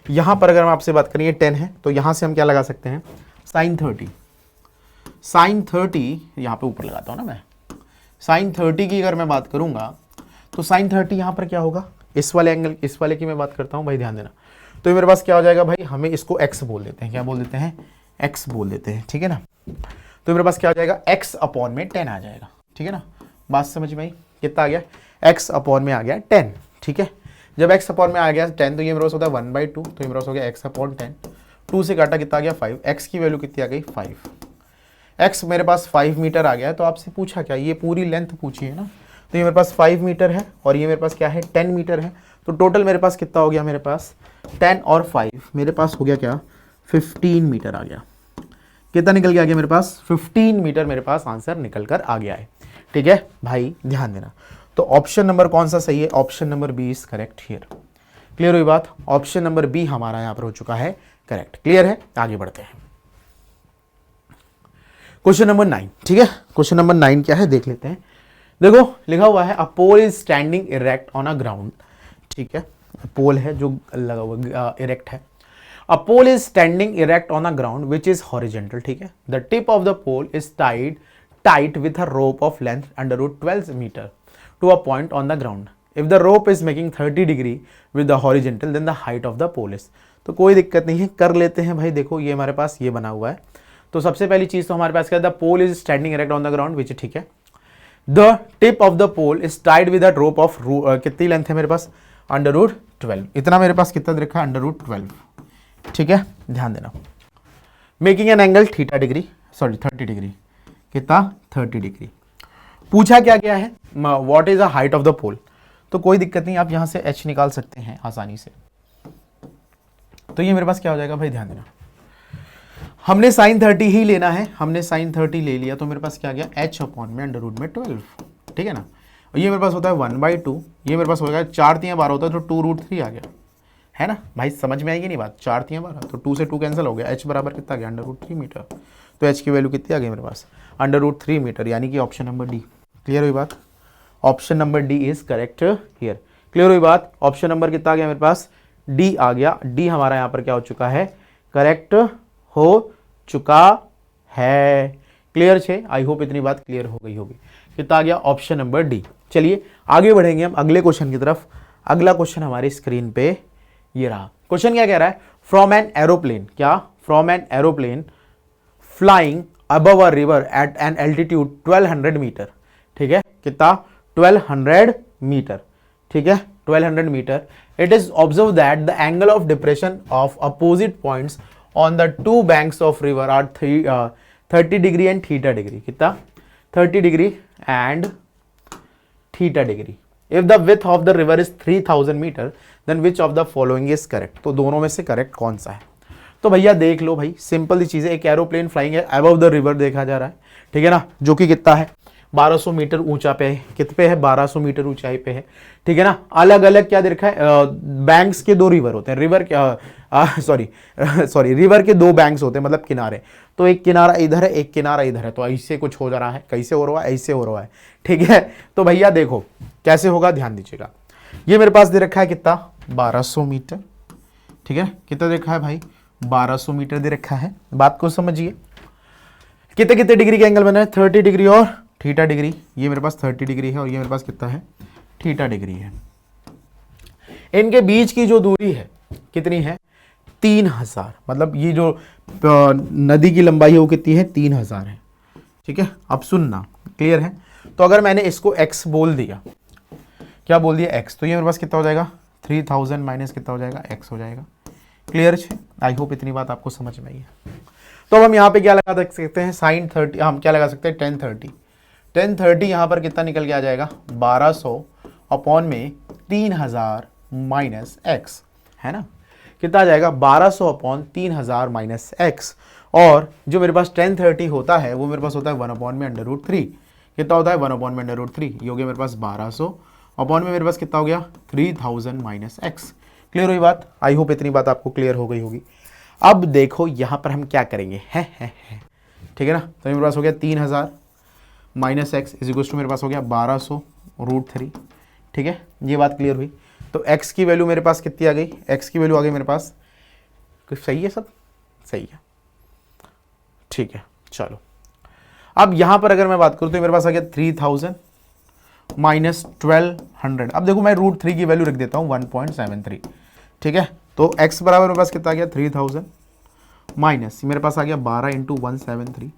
A: यहां पर अगर हम आपसे बात करें 10 है तो यहां से हम क्या लगा सकते हैं, साइन 30 यहां पे ऊपर लगाता हूं ना मैं, साइन 30 की अगर मैं बात करूंगा तो साइन 30 यहां पर क्या होगा, इस वाले एंगल, इस वाले की मैं बात करता हूं भाई, ध्यान देना। तो मेरे पास क्या हो जाएगा भाई, हमें इसको x बोल देते हैं, क्या बोल देते हैं, x बोल देते हैं, ठीक है ना। तो मेरे पास क्या हो जाएगा, x अपॉन में 10 आ जाएगा, ठीक है ना, बात समझ में आई, कितना आ गया, x अपॉन में आ गया 10, ठीक है। जब x अपॉन में आ गया 10 तो ये मेरे पास होता है 1/2, तो ये मेरे पास हो गया x अपॉन 10, 2 से काटा कितना आ गया 5, x की वैल्यू कितनी आ गई 5, x मेरे पास 5 मीटर आ गया है। तो आपसे पूछा क्या, ये पूरी लेंथ पूछी है ना, तो ये मेरे पास 5 मीटर है और ये मेरे पास क्या है 10 मीटर है, तो टोटल मेरे पास कितना हो गया, मेरे पास 10 और 5 मेरे पास हो गया क्या 15 मीटर आ गया। कितना निकल के आ गया मेरे पास, 15 मीटर मेरे पास आंसर निकल कर आ गया है, ठीक है भाई, ध्यान देना। तो ऑप्शन नंबर कौन सा सही है, option number B is correct here. Clear हुई बात, ऑप्शन नंबर बी हमारा यहां पर हो चुका है करेक्ट। क्लियर है, आगे बढ़ते हैं क्वेश्चन नंबर 9, ठीक है। क्वेश्चन नंबर 9 क्या है देख लेते हैं। देखो लिखा हुआ है a pole is standing erect on a ground ठीक है, पोल है जो लगा हुआ इरेक्ट है। A pole is standing erect on a ground which is horizontal, ठीक है। The tip of the pole is tight with a rope of length under root 12 metre to a point on the ground. If the rope is making 30 degree with the horizontal then the height of the pole is. तो कोई दिक्कत नहीं है, कर लेते हैं भाई। देखो ये हमारे पास ये बना हुआ है, तो सबसे पहली चीज तो हमारे पास क्या है, the pole is standing erect on the ground which, ठीक है। The tip of the pole is tied with a rope of कितनी लेंथ है मेरे पास, अंडर रूट 12। इतना मेरे पास कितना लिखा है, अंडर रूट 12, ठीक है, ध्यान देना। Making an angle theta degree, sorry 30 degree, कितना 30 डिग्री। पूछा क्या गया है, what is the height of the pole. तो कोई दिक्कत नहीं, आप यहां से h निकाल सकते हैं आसानी से। तो ये मेरे पास क्या हो जाएगा भाई, ध्यान देना, हमने साइन 30 ही लेना है, हमने साइन 30 ले लिया, तो मेरे पास क्या आ गया, h अपॉन में अंडर रूट में 12, ठीक है ना। और ये मेरे पास होता है 1/2, ये मेरे पास हो गया 4 3 12 होता है, तो 2 रूट 3 आ गया, है ना भाई, समझ में आएगी नहीं बात। 4 3 12, तो 2 से 2 कैंसिल हो गया, h बराबर कितना आ गया, अंडर रूट 3 मीटर। तो h की वैल्यू कितनी आ गई मेरे पास, अंडर रूट 3 मीटर, यानी कि ऑप्शन नंबर डी। क्लियर हुई बात, option number D is correct here. Clear हुई बात, ऑप्शन नंबर कितना आ गया मेरे पास, डी आ गया। डी हमारा यहाँ पर क्या हो चुका है, करेक्ट हो चुका है। क्लियर छे, आई होप इतनी बात क्लियर हो गई होगी। कितना आ गया, ऑप्शन नंबर डी। चलिए आगे बढ़ेंगे हम अगले क्वेश्चन की तरफ। अगला क्वेश्चन हमारी स्क्रीन पे ये रहा। क्वेश्चन क्या कह रहा है, फ्रॉम एन एरोप्लेन, क्या, from an aeroplane flying above a river at an altitude 1200 metre, ठीक है, कितना 1200 मीटर, ठीक है, 1200 metre. It is observe that the angle of depression of opposite points on the two banks of river are 30 degree and theta degree, कितना 30 degree and theta degree. If the width of the river is 3000 metre then which of the following is correct. तो दोनों में से करेक्ट कौन सा है। तो भैया देख लो भाई, सिंपल सी चीज है, एक एरोप्लेन फ्लाइंग है अबव द रिवर देखा जा रहा है, ठीक है ना, जो कि कितना है 1200 मीटर ऊंचा पे है, कितने पे है 1200 मीटर ऊंचाई पे है, ठीक है ना। अलग अलग क्या देखा है, बैंक्स के 2 रिवर होते हैं, रिवर सॉरी रिवर के 2 बैंक्स होते हैं, मतलब किनारे। तो एक किनारा इधर है, एक किनारा इधर है, तो ऐसे कुछ हो जा रहा है, कैसे हो रहा है, ऐसे हो रहा है, ठीक है। तो भैया देखो कैसे होगा, ध्यान दीजिएगा। ये मेरे पास दे रखा है कितना 1200 मीटर, ठीक है, कितना दे रखा है भाई 1200 मीटर दे रखा है। बात को समझिए, कितने कितने डिग्री के एंगल बना है, 30 डिग्री और थीटा डिग्री। ये मेरे पास 30 डिग्री है और ये मेरे पास कितना है, थीटा डिग्री है। इनके बीच की जो दूरी है कितनी है, 3000, मतलब ये जो नदी की लंबाई है वो कितनी है, 3000 है, ठीक है। अब सुनना, क्लियर है। तो अगर मैंने इसको x बोल दिया, क्या बोल दिया x, तो ये मेरे पास कितना हो जाएगा 3000 माइनस कितना हो जाएगा, x हो जाएगा। क्लियर है, आई होप इतनी बात आपको समझ में आई है। तो अब हम यहाँ पे क्या लगा सकते हैं, साइन 30, हम क्या लगा सकते हैं, 1030 यहाँ पर कितना निकल के आ जाएगा 1200 अपॉन में 3000 माइनस एक्स, है ना, कितना आ जाएगा 1200 अपॉन 3000 माइनस एक्स। और जो मेरे पास 1030 होता है वो मेरे पास होता है 1 अपॉन में अंडर रूट 3, कितना होता है 1 अपॉन में अंडर रूट 3, ये हो गया मेरे पास 1200 अपॉन में मेरे पास कितना हो गया 3000 माइनस एक्स। क्लियर हुई बात, आई होप इतनी बात आपको क्लियर हो गई होगी। अब देखो यहाँ पर हम क्या करेंगे, है ठीक है ना। तो मेरे पास हो गया 3000 minus x is equals to मेरे पास हो गया 1200 रूट 3, ठीक है, ये बात क्लियर हुई। तो x की वैल्यू मेरे पास कितनी आ गई, x की वैल्यू आ गई मेरे पास, सही है, सब सही है, ठीक है। चलो अब यहां पर अगर मैं बात करूं तो मेरे पास आ गया 3000 माइनस 1200। अब देखो मैं रूट 3 की वैल्यू रख देता हूं 1.73, ठीक है। तो x बराबर मेरे पास कितना आ गया 3000 माइनस मेरे पास आ गया 12 इंटू 173,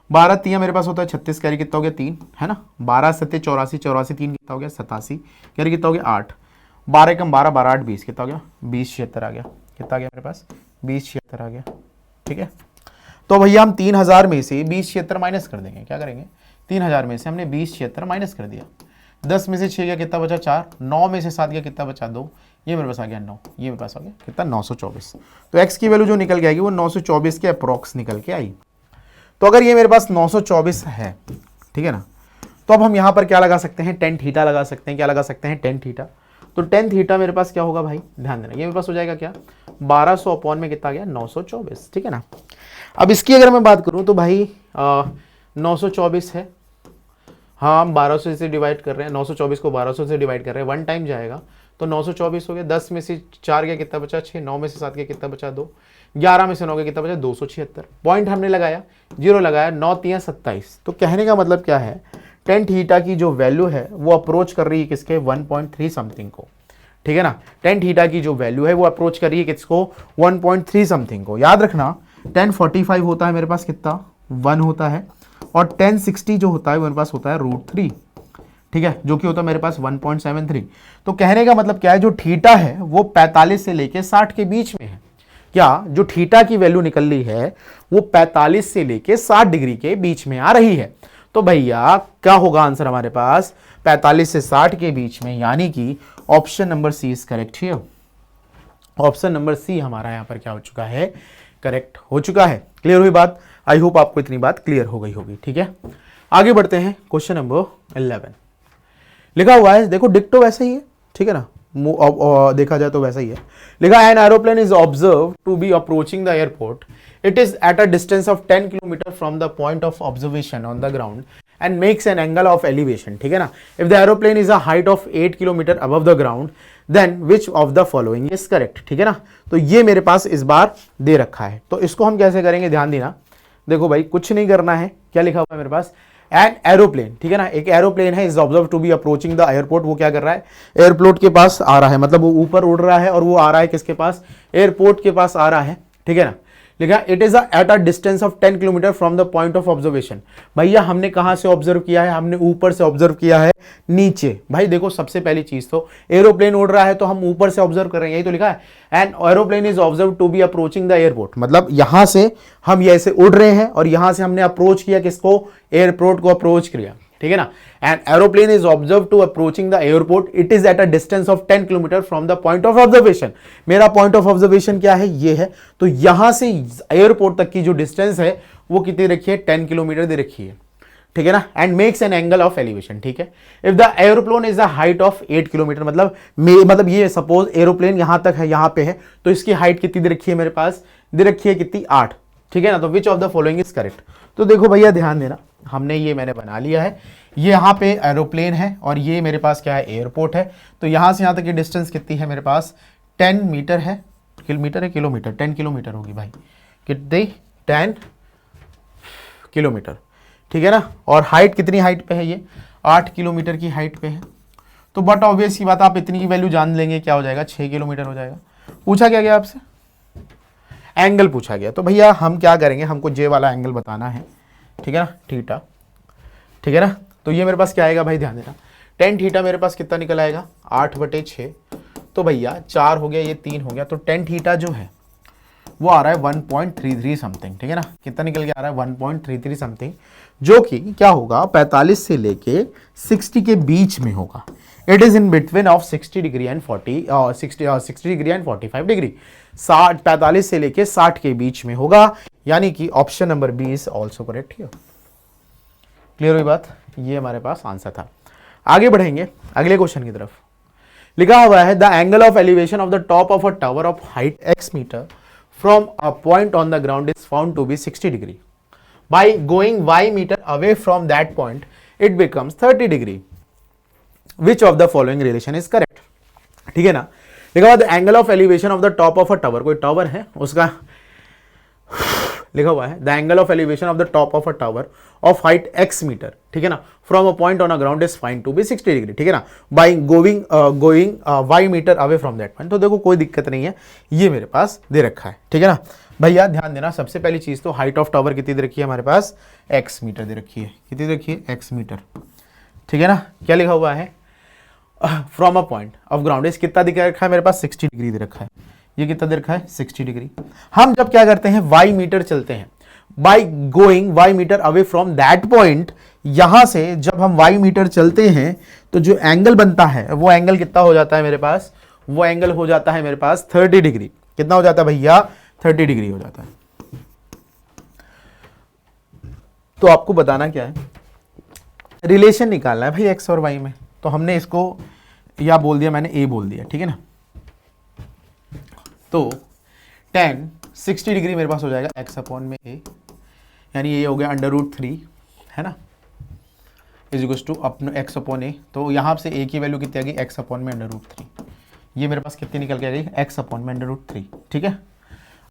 A: 12 3 मेरे पास होता है 36, कैरी कितना हो गया 3, है ना, 12 7 84, 84 3 कितना हो गया 87, कैरी कितना हो गया 8, 12 कम 12 12 8 20, कितना हो गया 20 76 आ गया, कितना आ गया मेरे पास 20 76 आ गया, ठीक है। तो भैया हम 3000 में से 20 76 माइनस कर देंगे, क्या करेंगे 3000 में से हमने 20 76 माइनस कर दिया, 10 में से 6 गया कितना बचा 4, 9 में से 7 गया कितना बचा 2, ये मेरे पास आ गया 9, ये मेरे पास आ गया कितना 924। तो x की वैल्यू जो निकल के आएगी वो 924 के अप्रॉक्स निकल के आई। तो अगर ये मेरे पास 924 है, ठीक है ना, तो अब हम यहाँ पर क्या लगा सकते हैं, टेन थीटा लगा सकते हैं, क्या लगा सकते हैं टेन थीटा। तो टेन थीटा मेरे पास क्या होगा भाई, ध्यान देना, ये मेरे पास हो जाएगा क्या 1200 अपॉन में कितना गया 924, ठीक है ना। अब इसकी अगर मैं बात करूँ तो भाई 924 है, हाँ हम 1200 से डिवाइड कर रहे हैं, 924 को 1200 से डिवाइड कर रहे हैं, 1 टाइम जाएगा तो 924 हो गया। 10 में से 4 गया कितना बचा 6, 9 में से 7 गया कितना बचा 2, 11 में से 9 गया कितना बचा 276। पॉइंट हमने लगाया, जीरो लगाया, 9 3 27। तो कहने का मतलब क्या है, टेन थीटा की जो वैल्यू है वो अप्रोच कर रही है किसके 1.3 समथिंग को, ठीक है ना। टेन थीटा की जो वैल्यू है वो अप्रोच कर रही है किसको 1.3 समथिंग को। याद रखना 1045 होता है मेरे पास कितना 1 होता है, और 1060 जो होता है मेरे पास होता है √3, ठीक है, जो कि होता है मेरे पास 1.73। तो कहने का मतलब क्या है, जो थीटा है वो 45 से लेके 60 के बीच में है। क्या जो थीटा की वैल्यू निकल रही है वो 45 से लेके 60 डिग्री के बीच में आ रही है। तो भैया क्या होगा आंसर हमारे पास 45 से 60 के बीच में, यानी कि option number C is correct here. Option number C हमारा यहां पर क्या हो चुका है, करेक्ट हो चुका है। क्लियर हुई बात? आई होप आपको इतनी बात क्लियर हो गई होगी, ठीक है। आगे बढ़ते हैं, क्वेश्चन नंबर 11 लिखा हुआ है, देखो डिक्टो वैसा ही है, ठीक है ना, देखा जाए तो वैसा ही है। लिखा है an aeroplane is observe to be approaching the airport, it is at a distance of 10 kilometre from the point of observation on the ground and makes an angle of elevation, ठीक है ना। If the aeroplane is a height of 8 kilometre above the ground then which of the following is correct, ठीक है ना। तो ये मेरे पास इस बार दे रखा है, तो इसको हम कैसे करेंगे, ध्यान देना। देखो भाई कुछ नहीं करना है, क्या लिखा हुआ है मेरे पास, एन एरोप्लेन, ठीक है ना, एक एरोप्लेन है, is observe to be approaching the airport. वो क्या कर रहा है, एयरपोर्ट के पास आ रहा है, मतलब वो ऊपर उड़ रहा है और वो आ रहा है किसके पास, एयरपोर्ट के पास आ रहा है, ठीक है ना। लिखा it is at a distance of 10 kilometre from the point of observation. भैया हमने कहां से ऑब्जर्व किया है, हमने ऊपर से ऑब्जर्व किया है नीचे। भाई देखो सबसे पहली चीज तो एरोप्लेन उड़ रहा है तो हम ऊपर से ऑब्जर्व कर रहे हैं, यही तो लिखा है and aeroplane is observe to be approaching the airport, मतलब यहां से हम ये ऐसे उड़ रहे हैं और यहां से हमने अप्रोच किया किसको, एयरपोर्ट को अप्रोच किया, ठीक है ना। And aeroplane is observe to approaching the airport, it is at a distance of 10 kilometre from the point of observation. मेरा पॉइंट ऑफ ऑब्जर्वेशन क्या है, ये है, तो यहां से एयरपोर्ट तक की जो डिस्टेंस है वो कितनी रखी है, 10 किलोमीटर दे रखी है, ठीक है ना। And makes an angle of elevation, ठीक है। If the aeroplane is a height of 8 kilometre, मतलब ये सपोज एरोप्लेन यहां तक है, यहां पे है, तो इसकी हाइट कितनी दे रखी है मेरे पास, दे रखी है कितनी 8, ठीक है ना। तो विच of the following is correct. तो देखो भैया ध्यान देना, हमने ये मैंने बना लिया है, ये यहाँ पे एरोप्लेन है और ये मेरे पास क्या है, एयरपोर्ट है। तो यहाँ से यहाँ तक की डिस्टेंस कितनी है मेरे पास, 10 मीटर है, किलोमीटर है, किलोमीटर, 10 किलोमीटर होगी भाई, कितनी 10 किलोमीटर, ठीक है ना। और हाइट कितनी हाइट पे है, ये 8 किलोमीटर की हाइट पे है। तो बट ऑब्वियस की बात, आप इतनी की वैल्यू जान लेंगे, क्या हो जाएगा 6 किलोमीटर हो जाएगा। पूछा क्या गया आपसे, एंगल पूछा गया, तो भैया हम क्या करेंगे, हमको जे वाला एंगल बताना है, ठीक है ना, थीटा, ठीक है ना। तो ये मेरे पास क्या आएगा भाई, ध्यान देना, टेन थीटा मेरे पास कितना निकल आएगा 8/6, तो भैया 4 हो गया, ये 3 हो गया, तो टेन थीटा जो है वो आ रहा है 1.33 समथिंग, ठीक है ना। कितना निकल के आ रहा है 1.33 समथिंग, जो कि क्या होगा 45 से लेके 60 के बीच में होगा। It is in between of 60 degree and 60 degree and 45 degree, 45 से लेके 60 के बीच में होगा, यानी कि option number B is also correct here. Clear हुई बात, ये हमारे पास आंसर था। आगे बढ़ेंगे अगले क्वेश्चन की तरफ। लिखा हुआ है the angle of elevation of the top of a tower of height x metre from a point on the ground is found to be 60 degree, by going y metre away from that point it becomes 30 degree, which of the following relation is correct, ठीक है ना। लिखा हुआ the angle of elevation of the top of a tower, कोई टावर है उसका लिखा हुआ है the angle of elevation of the top of a tower of height x metre, ठीक है ना, from a point on a ground is find to be 60 degree, ठीक है ना, by going y metre away from that point. तो देखो कोई दिक्कत नहीं है, ये मेरे पास दे रखा है, ठीक है ना। भैया ध्यान देना, सबसे पहली चीज तो हाइट ऑफ टावर कितनी दे रखी है हमारे पास, x मीटर दे रखी है, कितनी दे रखी है, x मीटर, ठीक है ना। क्या लिखा हुआ है from a point of ground is कितना दिखा रखा है मेरे पास, 60 डिग्री दे रखा है, ये कितना दे रखा है 60 डिग्री। हम जब क्या करते हैं y मीटर चलते हैं, by going y metre away from that point, यहां से जब हम y मीटर चलते हैं तो जो एंगल बनता है वो एंगल कितना हो जाता है मेरे पास, वो एंगल हो जाता है मेरे पास 30 डिग्री। कितना हो जाता है भैया, 30 डिग्री हो जाता है। तो आपको बताना क्या है, रिलेशन निकालना है भाई x और y में। तो हमने इसको या बोल दिया, मैंने a बोल दिया, ठीक है ना। तो tan 60 डिग्री मेरे पास हो जाएगा x अपॉन में a, यानी ये हो गया √3, है ना, इज इक्वल टू अपने x अपॉन a। तो यहाँ से a की वैल्यू कितनी आ गई, x अपॉन में √3, ये मेरे पास कितनी निकल के आ गई, x अपॉन में √3, ठीक है।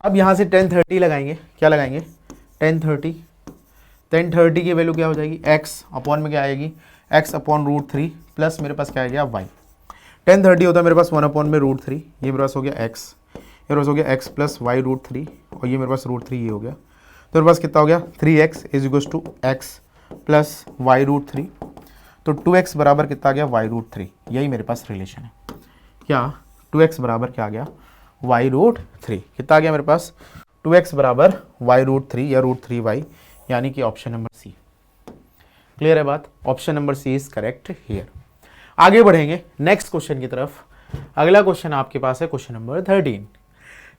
A: अब यहाँ से 1030 लगाएंगे, क्या लगाएंगे 1030 की वैल्यू क्या हो जाएगी, x अपॉन में क्या आएगी, x अपॉन √3 प्लस मेरे पास क्या आ गया y। 1030 होता है मेरे पास 1 अपॉन में √3, ये मेरे पास हो गया x, ये मेरे पास हो गया x प्लस y √3 और ये मेरे पास √3 ये हो गया, तो मेरे पास कितना हो गया 3x is equals to x plus y √3, तो 2x बराबर कितना आ गया y√3, यही मेरे पास रिलेशन है। क्या 2x बराबर क्या आ गया y√3, कितना आ गया मेरे पास 2x बराबर y√3 या √3y, यानी कि ऑप्शन नंबर सी। क्लियर है बात, option number C is correct here. आगे बढ़ेंगे नेक्स्ट क्वेश्चन की तरफ। अगला क्वेश्चन आपके पास है क्वेश्चन नंबर 13।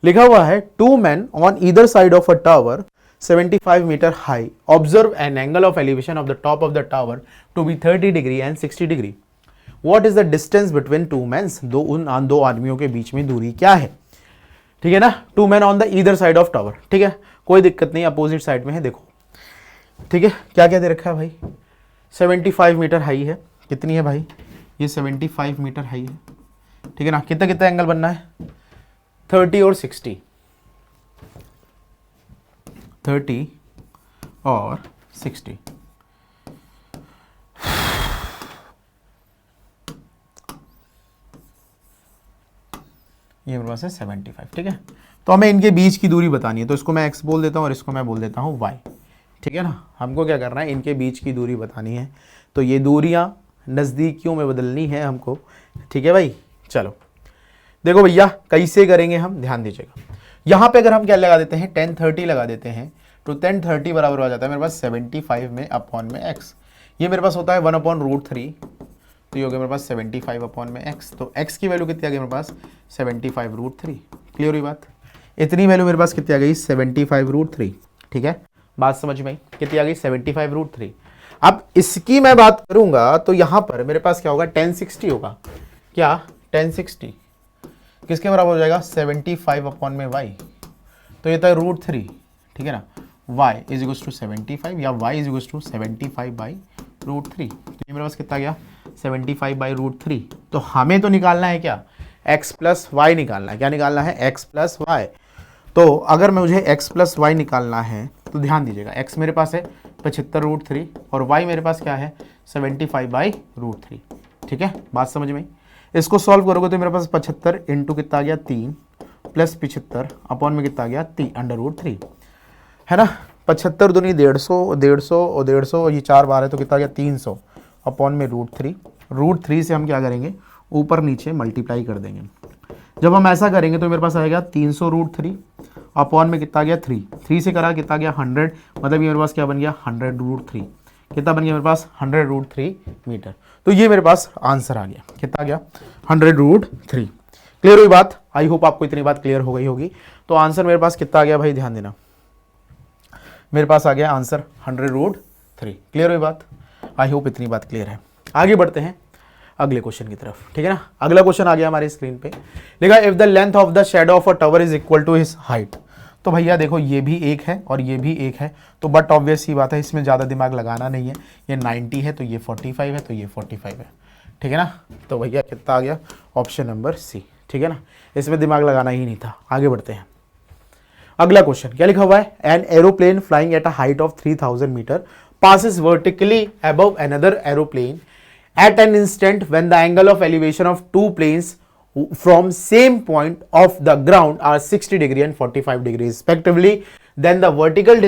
A: लिखा हुआ है 2 men on either side of a tower 75 meter high observe an angle of elevation of the top of the tower to be 30 degree and 60 degree. What is the distance between two men? उन दो आदमियों के बीच में दूरी क्या है, ठीक है ना। 2 men on the either side of tower, ठीक है, कोई दिक्कत नहीं, अपोजिट साइड में है, देखो ठीक है। क्या क्या दे रखा है भाई, 75 मीटर हाई है, कितनी है भाई, ये 75 मीटर हाई है, ठीक है ना। कितना कितना एंगल बनना है, 30 और 60, 30 और 60। ये मेरे पास है 75, ठीक है। तो हमें इनके बीच की दूरी बतानी है, तो इसको मैं x बोल देता हूँ और इसको मैं बोल देता हूँ y, ठीक है ना। हमको क्या करना है, इनके बीच की दूरी बतानी है, तो ये दूरियां नज़दीकियों में बदलनी है हमको, ठीक है भाई। चलो देखो भैया कैसे करेंगे हम, ध्यान दीजिएगा। यहाँ पे अगर हम क्या लगा देते हैं 1030 लगा देते हैं, तो 1030 बराबर हो जाता है मेरे पास 75 में अपॉन में x, ये मेरे पास होता है 1 अपॉन √3, तो ये हो गया मेरे पास 75 अपॉन में x, तो x की वैल्यू कितनी आ गई मेरे पास 75 √3। क्लियर हुई बात, इतनी वैल्यू मेरे पास कितनी आ गई 75 √3, ठीक है। बात समझ में आई, कितनी आ गई 75 √3। अब इसकी मैं बात करूंगा तो यहां पर मेरे पास क्या होगा 1060 होगा, क्या 1060 किसके बराबर हो जाएगा 75 अपॉन में y, तो ये था √3, ठीक है ना। y इज इक्वल्स टू 75 या y is equals to 75 by √3, तो ये मेरे पास कितना गया 75 बाई √3। तो हमें तो निकालना है क्या x प्लस वाई निकालना है, क्या निकालना है x प्लस वाई। तो अगर मुझे x प्लस वाई निकालना है तो ध्यान दीजिएगा, x मेरे पास है 75 √3 और y मेरे पास क्या है 75 बाई √3, ठीक है। बात समझ में, इसको सॉल्व करोगे तो मेरे पास 75 इंटू कितना आ गया 3 प्लस 75 अपॉन में कितना आ गया √3, है ना। 75 दूनी 150, 150 और 150, ये 4 बार है तो कितना आ गया 300 अपॉन में √3। √3 से हम क्या करेंगे ऊपर नीचे मल्टीप्लाई कर देंगे। जब हम ऐसा करेंगे तो मेरे पास आएगा 300 √3 अपॉन में कितना आ गया 3 से करा कितना आ गया 100, मतलब ये मेरे पास क्या बन गया 100 √3, कितना बन गया मेरे पास 100 √3 मीटर। तो ये मेरे पास आंसर आ गया, कितना आ गया 100 √3। क्लियर हुई बात, आई होप आपको इतनी बात क्लियर हो गई होगी। तो आंसर मेरे पास कितना आ गया भाई, ध्यान देना, मेरे पास आ गया आंसर 100 √3। क्लियर हुई बात, आई होप इतनी बात क्लियर है। आगे बढ़ते हैं अगले क्वेश्चन की तरफ, ठीक है ना। अगला क्वेश्चन आ गया हमारी स्क्रीन पे, लिखा if the length of the shadow of a tower is equal to his height. तो भैया देखो ये भी एक है और ये भी एक है, तो बट ऑब्वियस ही बात है इसमें ज़्यादा दिमाग लगाना नहीं है, ये 90 है तो ये 45 है तो ये 45 है, ठीक है ना। तो भैया कितना आ गया ऑप्शन नंबर सी, ठीक है ना, इसमें दिमाग लगाना ही नहीं था। आगे बढ़ते हैं, अगला क्वेश्चन क्या लिखा हुआ है, an aeroplane flying at a height of 3000 metre passes vertically above another aeroplane at an instant when the angle of elevation of two planes from same point of the ground are 60 degree and 45 degree respectively, then the vertical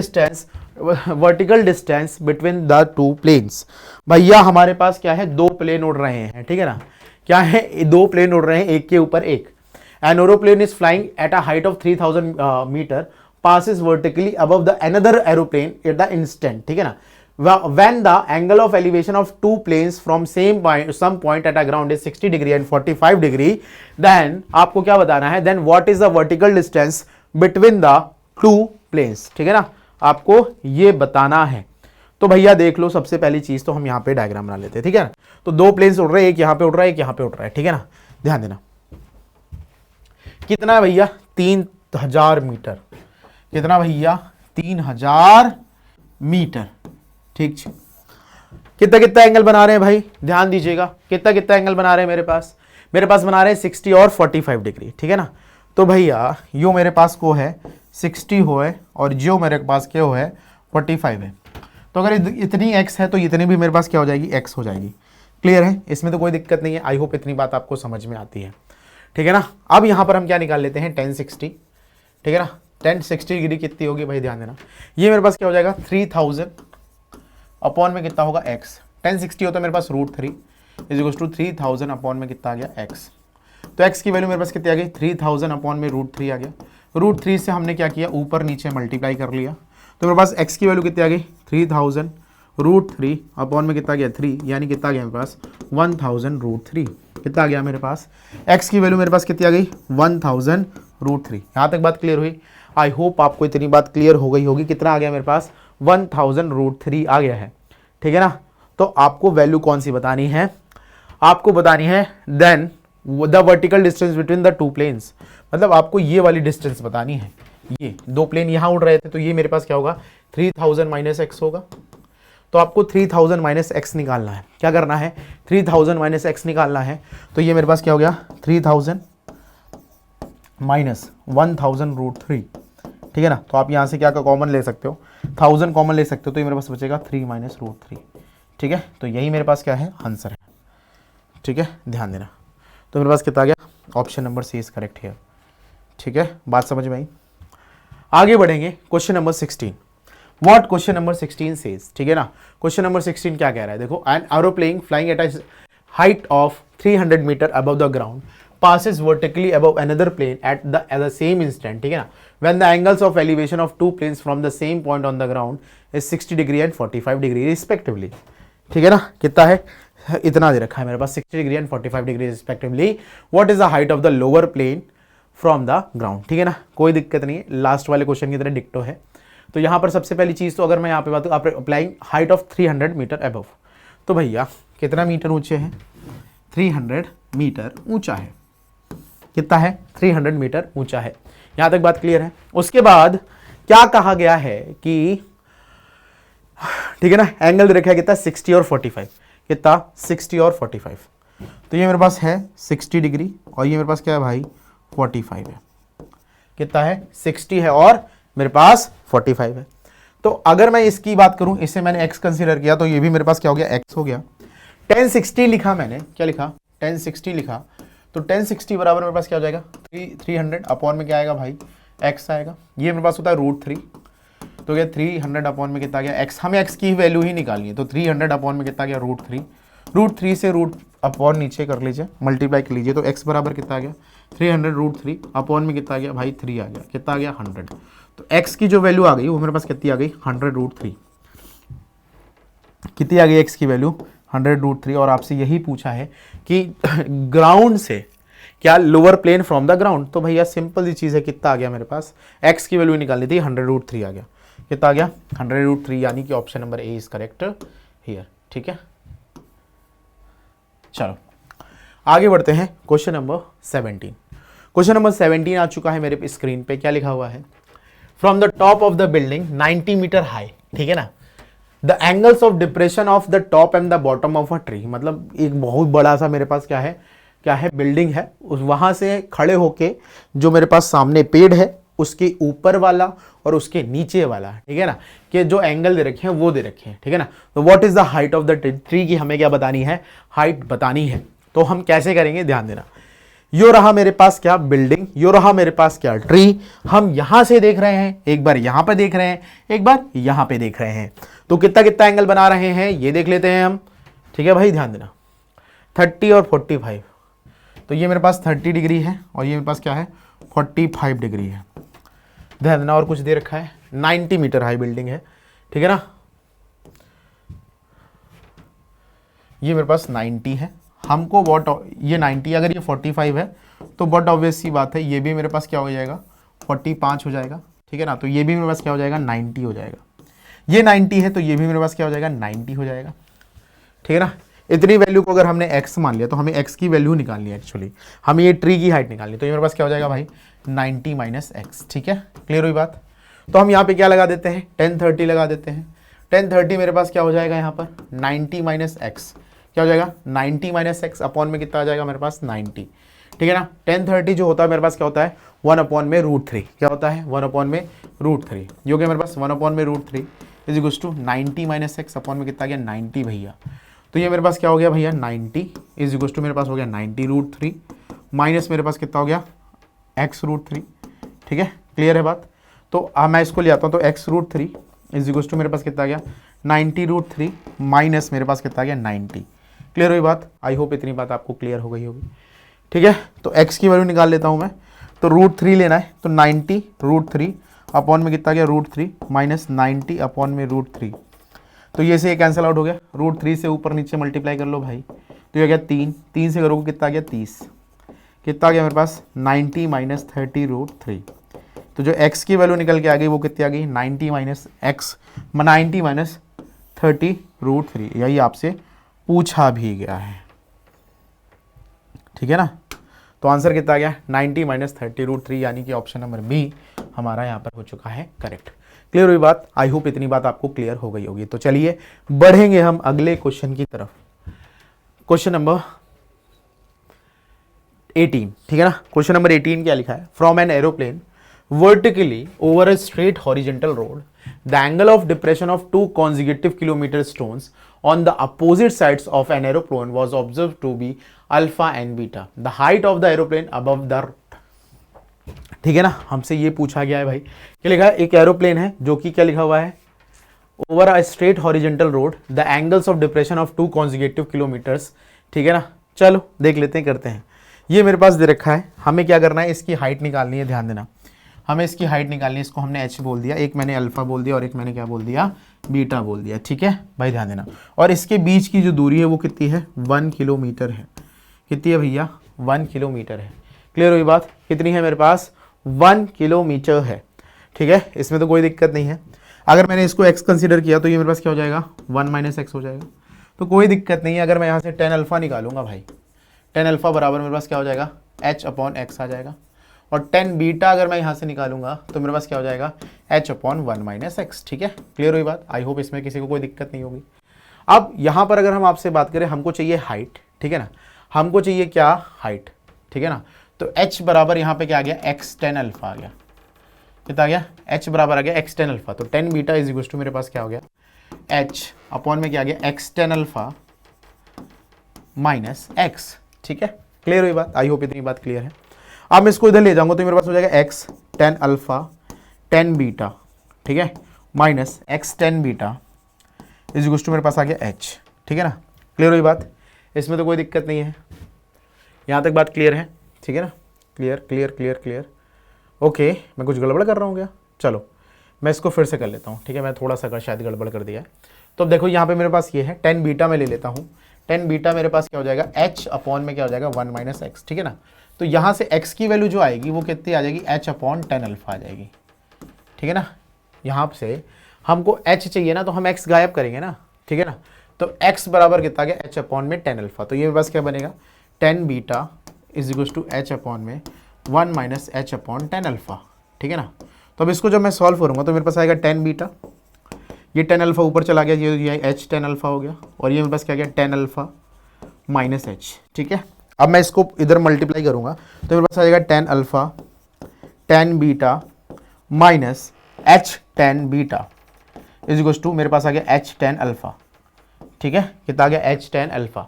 A: distance between the two planes। भैया हमारे पास क्या है, दो प्लेन उड़ रहे हैं, ठीक है ना, क्या है दो प्लेन उड़ रहे हैं एक के ऊपर एक। An aeroplane is flying at a height of 3000 meter passes vertically above the another aeroplane at the instant, ठीक है ना। When the angle of elevation of two planes from some point at a ground is 60 degree and 45 degree, then आपको क्या बताना है, then what is the vertical distance between the two planes, ठीक है ना, आपको ये बताना है। तो भैया देख लो, सबसे पहली चीज तो हम यहाँ पे डायग्राम बना लेते हैं, ठीक है ना। तो दो प्लेन्स उड़ रहे हैं, एक यहाँ पे उड़ रहा है एक यहाँ पे उड़ रहा है, ठीक है ना। ध्यान देना कितना है भैया 3000 मीटर, कितना भैया 3000 मीटर, ठीक है। कितना कितना एंगल बना रहे हैं भाई, ध्यान दीजिएगा, कितना कितना एंगल बना रहे हैं मेरे पास। मेरे पास बना रहे हैं 60 और 45 डिग्री, ठीक है ना। तो भैया यो मेरे पास को है 60 हो है और जो मेरे पास क्या हो है 45 है। तो अगर इतनी x है तो इतनी भी मेरे पास क्या हो जाएगी, x हो जाएगी। क्लियर है, इसमें तो कोई दिक्कत नहीं है। आई होप इतनी बात आपको समझ में आती है, ठीक है ना। अब यहाँ पर हम क्या निकाल लेते हैं, 1060, ठीक है ना। 1060 डिग्री कितनी होगी भाई, ध्यान देना। ये मेरे पास क्या हो जाएगा 3000 अपॉन में कितना होगा x। 1060 होता है मेरे पास √3 इज इक्वल टू 3000 अपॉन में कितना आ गया x। तो x की वैल्यू मेरे पास कितनी आ गई 3000 अपॉन में √3 आ गया। √3 से हमने क्या किया, ऊपर नीचे मल्टीप्लाई कर लिया। तो मेरे पास x की वैल्यू कितनी आ गई 3000 √3 अपॉन में कितना गया 3, यानी कितना गया मेरे पास 1000 √3। कितना आ गया मेरे पास, x की वैल्यू मेरे पास कितनी आ गई 1000 √3। यहाँ तक बात क्लियर हुई। आई होप आपको इतनी बात क्लियर हो गई होगी। कितना आ गया मेरे पास 1000 √3 आ गया है, ठीक है ना। तो आपको वैल्यू कौन सी बतानी है, आपको बतानी है then the vertical distance between the two planes. मतलब आपको ये वाली डिस्टेंस बतानी है। ये दो प्लेन यहाँ उड़ रहे थे, तो ये मेरे पास क्या होगा 3000 माइनस एक्स होगा। तो आपको 3000 माइनस एक्स निकालना है। क्या करना है, 3000 माइनस एक्स निकालना है। तो ये मेरे पास क्या हो गया 3000 माइनस 1000 √3, ठीक है ना। तो आप यहाँ से क्या का कॉमन ले सकते हो, 1000 कॉमन ले सकते हो। तो ये मेरे पास बचेगा 3 माइनस √3, ठीक है। तो यही मेरे पास क्या है, आंसर है, ठीक है, ध्यान देना। तो मेरे पास कितना आ गया, option number C is correct here, ठीक है। बात समझ में आई। आगे बढ़ेंगे, question number 16। What question number 16 says, ठीक है ना। क्वेश्चन नंबर 16 क्या कह रहा है, देखो। An aeroplane flying at a height of 300 metre above the ground passes vertically above another plane at the same instant, ठीक है ना, when the angles of elevation of two planes from the same point on the ground is 60 degree and 45 degree respectively, ठीक है ना। कितना है, इतना दे रखा है मेरे पास 60 degree and 45 degree respectively. What is the height of the lower plane from the ground, ठीक है ना। कोई दिक्कत नहीं है, लास्ट वाले क्वेश्चन की तरह डिक्टो है। तो यहाँ पर सबसे पहली चीज, तो अगर मैं यहाँ पे बात करूँ, आप applying height of 300 metre above, तो भैया कितना मीटर ऊंचे हैं, 300 मीटर ऊंचा है। कितना है, 300 मीटर ऊंचा है। यहां तक बात क्लियर है। उसके बाद क्या कहा गया है कि, ठीक है ना, एंगल दे रखा है कितना 60 और 45, कितना 60 और 45। तो ये मेरे पास है 60 डिग्री और ये मेरे पास क्या है भाई 45 है। कितना है 60 है और मेरे पास 45 है। तो अगर मैं इसकी बात करूं, इससे मैंने x कंसीडर किया, तो ये भी मेरे पास क्या हो गया x हो गया। 1060 लिखा मैंने, क्या लिखा 1060 लिखा। तो 1060 बराबर मेरे पास क्या हो जाएगा 300 अपॉन में क्या आएगा भाई x आएगा। ये मेरे पास होता है √3, तो क्या 300 अपॉन में कितना गया x। हमें x की वैल्यू ही निकालनी है। तो 300 अपॉन में कितना गया √3 से रूट अपॉन नीचे कर लीजिए, मल्टीप्लाई कर लीजिए। तो x बराबर कितना आ गया 300 √3 अपॉन में कितना आ गया भाई 3 आ गया। कितना आ गया 100। तो x की जो वैल्यू आ गई वो मेरे पास कितनी आ गई 100 √3। कितनी आ गई x की वैल्यू 100 √3। और आपसे यही पूछा है कि ग्राउंड से क्या lower plane from the ground. तो भैया सिंपल सी चीज़ है, कितना आ गया मेरे पास x की वैल्यू निकालनी थी, 100 √3 आ गया। कितना आ गया 100 √3, यानी कि option number A is correct here, ठीक है। चलो आगे बढ़ते हैं, क्वेश्चन नंबर 17। क्वेश्चन नंबर 17 आ चुका है मेरे स्क्रीन पे। क्या लिखा हुआ है, from the top of the building 90 metre high, ठीक है ना, the angles of depression of the top and the bottom of a tree. मतलब एक बहुत बड़ा सा मेरे पास क्या है बिल्डिंग है, उस वहां से खड़े होके जो मेरे पास सामने पेड़ है उसके ऊपर वाला और उसके नीचे वाला, ठीक है ना, कि जो एंगल दे रखे हैं वो दे रखे हैं, ठीक है ना। तो what is the height of the tree की हमें क्या बतानी है, हाइट बतानी है। तो हम कैसे करेंगे, ध्यान देना। यो रहा मेरे पास क्या बिल्डिंग, यो रहा मेरे पास क्या ट्री। हम यहां से देख रहे हैं, एक बार यहां पर देख रहे हैं, एक बार यहां पे देख रहे हैं। तो कितना कितना एंगल बना रहे हैं ये देख लेते हैं हम, ठीक है भाई, ध्यान देना। 30 और 45, तो ये मेरे पास 30 डिग्री है और ये मेरे पास क्या है 45 डिग्री है। ध्यान देना। और कुछ दे रखा है 90 मीटर हाई बिल्डिंग है, ठीक है ना। ये मेरे पास 90 है, हमको वॉट ये 90, अगर ये 45 है तो बट ऑब्वियस सी बात है ये भी मेरे पास क्या हो जाएगा 45 हो जाएगा, ठीक है ना। तो ये भी मेरे पास क्या हो जाएगा 90 हो जाएगा। ये 90 है तो ये भी मेरे पास क्या हो जाएगा 90 हो जाएगा, ठीक है ना। इतनी वैल्यू को अगर हमने x मान लिया तो हमें x की वैल्यू निकालनी है। एक्चुअली हमें ये ट्री की हाइट निकालनी है। तो ये मेरे पास क्या हो जाएगा भाई 90 माइनस एक्स, ठीक है। क्लियर हुई बात। तो हम यहाँ पे क्या लगा देते हैं 1030 लगा देते हैं। 1030 मेरे पास क्या हो जाएगा यहाँ पर 90 माइनस एक्स, क्या हो जाएगा 90 माइनस एक्स अपॉन में कितना आ जाएगा मेरे पास 90, ठीक है ना। 1030 जो होता है मेरे पास क्या होता है 1 अपॉन में √3, क्या होता है 1 अपॉन में √3, जो कि मेरे पास 1 अपॉन में √3 is equals to 90 minus x upon में कितना आ गया 90 भैया। तो ये मेरे पास क्या हो गया भैया 90 इज इक्वल्स टू मेरे पास हो गया 90 √3 माइनस मेरे पास कितना हो गया x √3, ठीक है, क्लियर है बात। तो अब मैं इसको ले आता हूँ, तो x √3 इज इक्वल्स टू मेरे पास कितना आ गया 90 √3 माइनस मेरे पास कितना आ गया 90, क्लियर हुई बात। आई होप इतनी बात आपको क्लियर हो गई होगी, ठीक है। तो x की वैल्यू निकाल लेता हूँ मैं, तो √3 लेना है, तो 90 √3 अपॉन में कितना गया √3 माइनस 90 अपॉन में √3, तो ये से ये कैंसिल आउट हो गया, √3 से ऊपर नीचे मल्टीप्लाई कर लो भाई, तो ये गया 3 से करोगे कितना आ गया 30, कितना आ गया मेरे पास 90 माइनस 30 √3। तो जो x की वैल्यू निकल के आ गई वो कितनी आ गई 90 माइनस 30 √3, यही आपसे पूछा भी गया है, ठीक है ना। तो आंसर कितना आ गया 90 माइनस 30 √3, यानी कि ऑप्शन नंबर बी हमारा यहाँ पर हो चुका है करेक्ट। क्लियर हुई बात। आई होप इतनी बात आपको क्लियर हो गई होगी। तो चलिए बढ़ेंगे हम अगले क्वेश्चन की तरफ, क्वेश्चन नंबर 18, ठीक है ना। क्वेश्चन नंबर 18 क्या लिखा है, from an aeroplane vertically over a straight horizontal road the angle of depression of 2 consecutive kilometer stones on the opposite sides of an aeroplane was observed to be alpha and beta. The height of the aeroplane above the road. ठीक है ना, हमसे ये पूछा गया है भाई, क्या लिखा है, एक एरोप्लेन है जो कि क्या लिखा हुआ है over a straight horizontal road the angles of depression of 2 consecutive kilometers, ठीक है ना। चलो देख लेते हैं, करते हैं। ये मेरे पास दे रखा है, हमें क्या करना है, इसकी हाइट निकालनी है, ध्यान देना, हमें इसकी हाइट निकालनी है। इसको हमने h बोल दिया, एक मैंने अल्फा बोल दिया और एक मैंने क्या बोल दिया बीटा बोल दिया, ठीक है भाई, ध्यान देना। और इसके बीच की जो दूरी है वो कितनी है 1 किलोमीटर है, कितनी है भैया 1 किलोमीटर है। क्लियर हुई बात, कितनी है मेरे पास 1 किलोमीटर है, ठीक है, इसमें तो कोई दिक्कत नहीं है। अगर मैंने इसको x कंसीडर किया तो ये मेरे पास क्या हो जाएगा 1 माइनस एक्स हो जाएगा, तो कोई दिक्कत नहीं है। अगर मैं यहाँ से 10 अल्फा निकालूंगा भाई, 10 अल्फा बराबर मेरे पास क्या हो जाएगा h अपॉन एक्स आ जाएगा, और 10 बीटा अगर मैं यहाँ से निकालूंगा तो मेरे पास क्या हो जाएगा h अपॉन 1 माइनस एक्स, ठीक है। क्लियर हुई बात। आई होप इसमें किसी को कोई दिक्कत नहीं होगी। अब यहाँ पर अगर हम आपसे बात करें, हमको चाहिए हाइट, ठीक है ना, हमको चाहिए क्या हाइट, ठीक है ना। तो h बराबर यहाँ पे क्या आ गया x 10 अल्फा आ गया, कितना आ गया h बराबर आ गया x 10 अल्फा, तो 10 बीटा इज इक्वल टू मेरे पास क्या हो गया h अपॉन में क्या आ गया x 10 अल्फा माइनस x, ठीक है। क्लियर हुई बात। आई होप इतनी बात क्लियर है। अब मैं इसको इधर ले जाऊंगा तो मेरे पास हो जाएगा x 10 अल्फा 10 बीटा, ठीक है, minus x 10 beta is equal to मेरे पास आ गया h, ठीक है ना। क्लियर हुई बात, इसमें तो कोई दिक्कत नहीं है, यहाँ तक बात क्लियर है, ठीक है ना। Clear clear clear clear, okay. मैं कुछ गड़बड़ कर रहा हूँ क्या, चलो मैं इसको फिर से कर लेता हूँ, ठीक है, मैं थोड़ा सा शायद गड़बड़ कर दिया है। तो अब देखो यहाँ पे मेरे पास ये है 10 बीटा में ले लेता हूँ, 10 बीटा मेरे पास क्या हो जाएगा h अपॉन में क्या हो जाएगा 1 माइनस एक्स, ठीक है ना। तो यहाँ से x की वैल्यू जो आएगी वो कितनी आ जाएगी h अपॉन 10 अल्फा आ जाएगी, ठीक है ना। यहाँ से हमको h चाहिए ना, तो हम x गायब करेंगे ना, ठीक है ना। तो x बराबर कितना आ गया h अपॉन में 10 अल्फा, तो ये मेरे पास क्या बनेगा 10 beta is equal to h upon में 1 माइनस h अपॉन 10 अल्फा, ठीक है ना। तो अब इसको जब मैं सॉल्व करूँगा तो मेरे पास आएगा 10 बीटा, ये 10 अल्फा ऊपर चला गया, ये h 10 अल्फा हो गया, और ये मेरे पास क्या गया 10 अल्फा माइनस h, ठीक है। अब मैं इसको इधर मल्टीप्लाई करूंगा तो मेरे पास आ जाएगा 10 alpha 10 beta minus h 10 beta is equal to मेरे पास आ गया h 10 अल्फा, ठीक है, कितना आ गया h 10 अल्फा।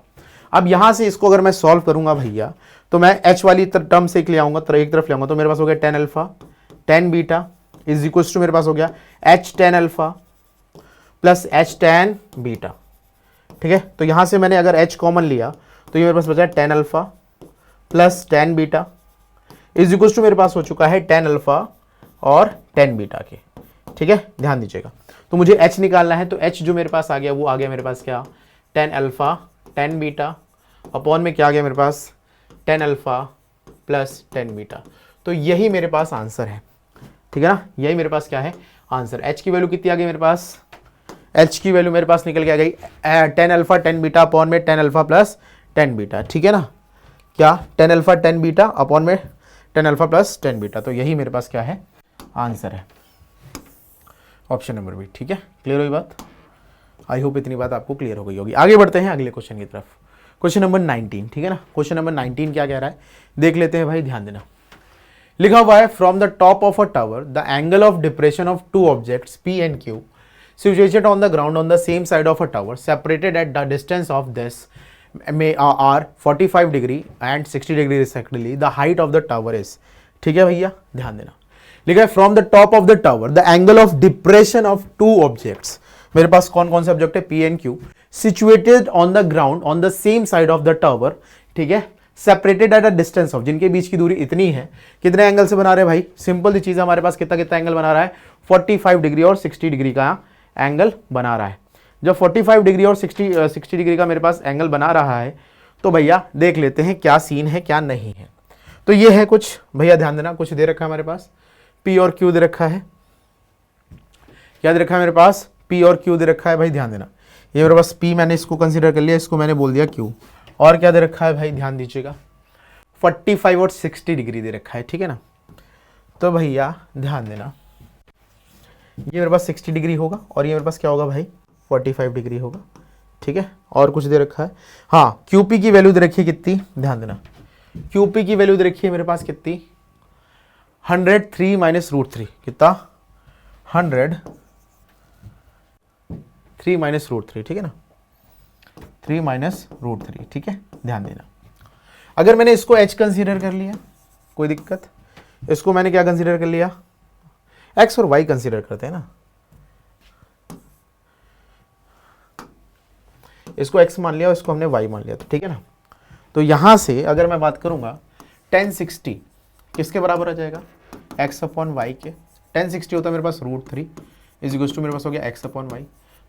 A: अब यहाँ से इसको अगर मैं सॉल्व करूंगा भैया, तो मैं h वाली टर्म से एक ले आऊंगा, एक तरफ ले आऊंगा, तो मेरे पास हो गया 10 alpha 10 beta is equal to मेरे पास हो गया h 10 alpha plus h 10 beta, ठीक है। तो यहाँ से मैंने अगर h कॉमन लिया तो ये मेरे पास बचा 10 alpha plus 10 beta is equal to मेरे पास हो चुका है 10 अल्फा और 10 बीटा के, ठीक है, ध्यान दीजिएगा। तो मुझे h निकालना है, तो h जो मेरे पास आ गया वो आ गया मेरे पास क्या 10 अल्फा 10 बीटा अपॉन में क्या आ गया मेरे पास 10 अल्फा प्लस 10 बीटा। तो यही मेरे पास आंसर है, ठीक है ना, यही मेरे पास क्या है आंसर। h की वैल्यू कितनी आ गई मेरे पास, h की वैल्यू मेरे पास निकल के आ गई 10 अल्फा 10 बीटा अपॉन में 10 अल्फा प्लस 10 बीटा, ठीक है ना, क्या 10 अल्फा 10 बीटा अपॉन में 10 अल्फा प्लस 10 बीटा। तो यही मेरे पास क्या है आंसर है, ऑप्शन नंबर बी, ठीक है। क्लियर हुई बात। आई होप इतनी बात आपको क्लियर हो गई होगी। आगे बढ़ते हैं अगले क्वेश्चन की तरफ। क्वेश्चन नंबर 19, ठीक है ना। क्वेश्चन नंबर 19 क्या कह रहा है, देख लेते हैं भाई, ध्यान देना। लिखा हुआ है from the top of a tower the angle of depression of two objects P and Q situated on the ground on the same side of a tower separated at the distance of this may are 45 degree and 60 degree respectively, the height of the tower is, ठीक है भैया, ध्यान देना। लिखा है from the top of the tower the angle of depression of two objects, मेरे पास कौन कौन से ऑब्जेक्ट है, P and Q, situated on the ground on the same side of the tower, ठीक है, separated at a distance of, जिनके बीच की दूरी इतनी है, कितने एंगल से बना रहे हैं भाई, सिंपल सी चीज है, हमारे पास कितना कितना एंगल बना रहा है, 45 डिग्री और 60 डिग्री का एंगल बना रहा है। जब 45 डिग्री और 60 डिग्री का मेरे पास एंगल बना रहा है तो भैया देख लेते हैं क्या सीन है क्या नहीं है। तो ये है कुछ, भैया ध्यान देना, कुछ दे रखा है हमारे पास, P और Q दे रखा है, क्या दे रखा है मेरे पास, P और Q दे रखा है भाई, ध्यान देना। ये मेरे पास P मैंने इसको कंसीडर कर लिया, इसको मैंने बोल दिया Q, और क्या दे रखा है भाई, ध्यान दीजिएगा, 45 और 60 डिग्री दे रखा है, ठीक है ना। तो भैया ध्यान देना, ये मेरे पास 60 डिग्री होगा और ये मेरे पास क्या होगा भाई, 45 डिग्री होगा, ठीक है। और कुछ दे रखा है, हाँ, QP की वैल्यू दे रखी है कितनी, ध्यान देना, QP की वैल्यू दे रखी है मेरे पास कितनी, 103 माइनस रूट 3, कितना, 103 माइनस रूट 3, ठीक है ना, 3 माइनस रूट 3, ठीक है, ध्यान देना। अगर मैंने इसको H कंसीडर कर लिया, कोई दिक्कत, इसको मैंने क्या कंसीडर कर लिया, X और Y कंसीडर करते हैं ना, इसको X मान लिया और इसको हमने Y मान लिया, तो ठीक है ना। तो यहां से अगर मैं बात करूंगा 1060 किसके बराबर आ जाएगा, X अपॉन Y के, 1060 होता है मेरे पास रूट 3 इज इक्वल टू मेरे पास हो गया X अपॉन Y,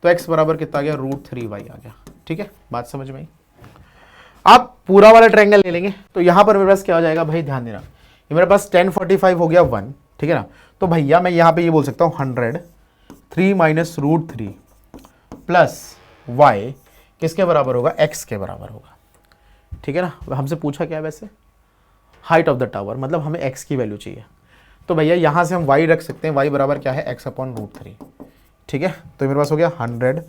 A: तो X बराबर कितना आ गया, रूट 3Y आ गया, ठीक है, बात समझ में आई। आप पूरा वाला ट्रायंगल ले लेंगे तो यहां पर मेरे पास क्या हो जाएगा भाई, ध्यान देना, ये मेरे पास 1045 हो गया 1, ठीक है ना। तो भैया मैं यहाँ पे ये बोल सकता हूँ 103 माइनस रूट 3 प्लस वाई किसके बराबर होगा, X के बराबर होगा, ठीक है ना। हमसे पूछा क्या है वैसे, हाइट ऑफ द टावर, मतलब हमें X की वैल्यू चाहिए। तो भैया यहाँ से हम Y रख सकते हैं, Y बराबर क्या है, X अपॉन रूट 3, ठीक है। तो मेरे पास हो गया 100,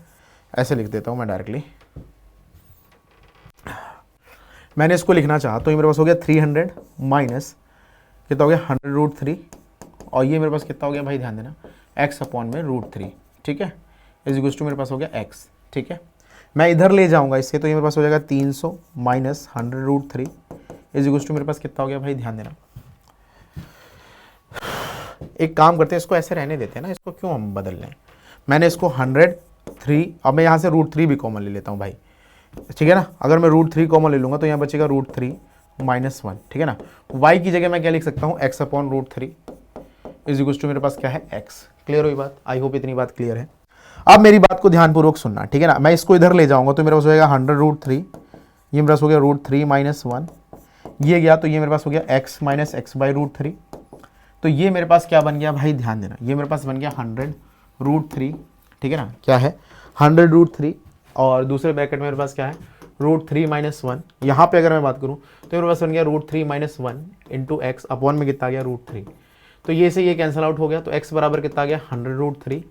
A: ऐसे लिख देता हूँ मैं डायरेक्टली, मैंने इसको लिखना चाहा तो ये मेरे पास हो गया 300 माइनस कितना हो गया, 100 रूट 3, और ये मेरे पास कितना हो गया भाई, ध्यान देना, X अपॉन में रूट 3, ठीक है, इज इक्वल टू मेरे पास हो गया X, ठीक है। मैं इधर ले जाऊंगा इससे तो ये मेरे पास हो जाएगा 300 minus 100 root 3 is equal to मेरे पास कितना हो गया भाई, ध्यान देना। एक काम करते हैं, इसको ऐसे रहने देते हैं ना, इसको क्यों हम बदल लें, मैंने इसको 103, अब मैं यहाँ से रूट 3 भी कॉमन ले लेता हूँ भाई, ठीक है ना। अगर मैं रूट 3 कॉमन ले लूँगा तो यहाँ बचेगा रूट 3 माइनस 1, ठीक है ना। Y की जगह मैं क्या लिख सकता हूँ, X upon root 3 is equal to मेरे पास क्या है, X। क्लियर हुई बात, आई होप इतनी बात क्लियर है। अब मेरी बात को ध्यानपूर्वक सुनना, ठीक है ना। मैं इसको इधर ले जाऊंगा तो मेरे पास हो जाएगा 100 रूट 3, ये मेरे पास हो गया रूट 3 माइनस 1, ये गया तो ये मेरे पास हो गया X minus x by root 3, तो ये मेरे पास क्या बन गया भाई, ध्यान देना, ये मेरे पास बन गया 100 रूट 3, ठीक है ना, क्या है 100 रूट 3, और दूसरे ब्रैकेट में मेरे पास क्या है रूट 3 माइनस 1, यहाँ पे अगर मैं बात करूँ तो मेरे पास बन गया root 3 minus 1 into x upon में कितना आ गया रूट 3, तो ये से ये कैंसिल आउट हो गया, तो x बराबर कितना आ गया 100 रूट 3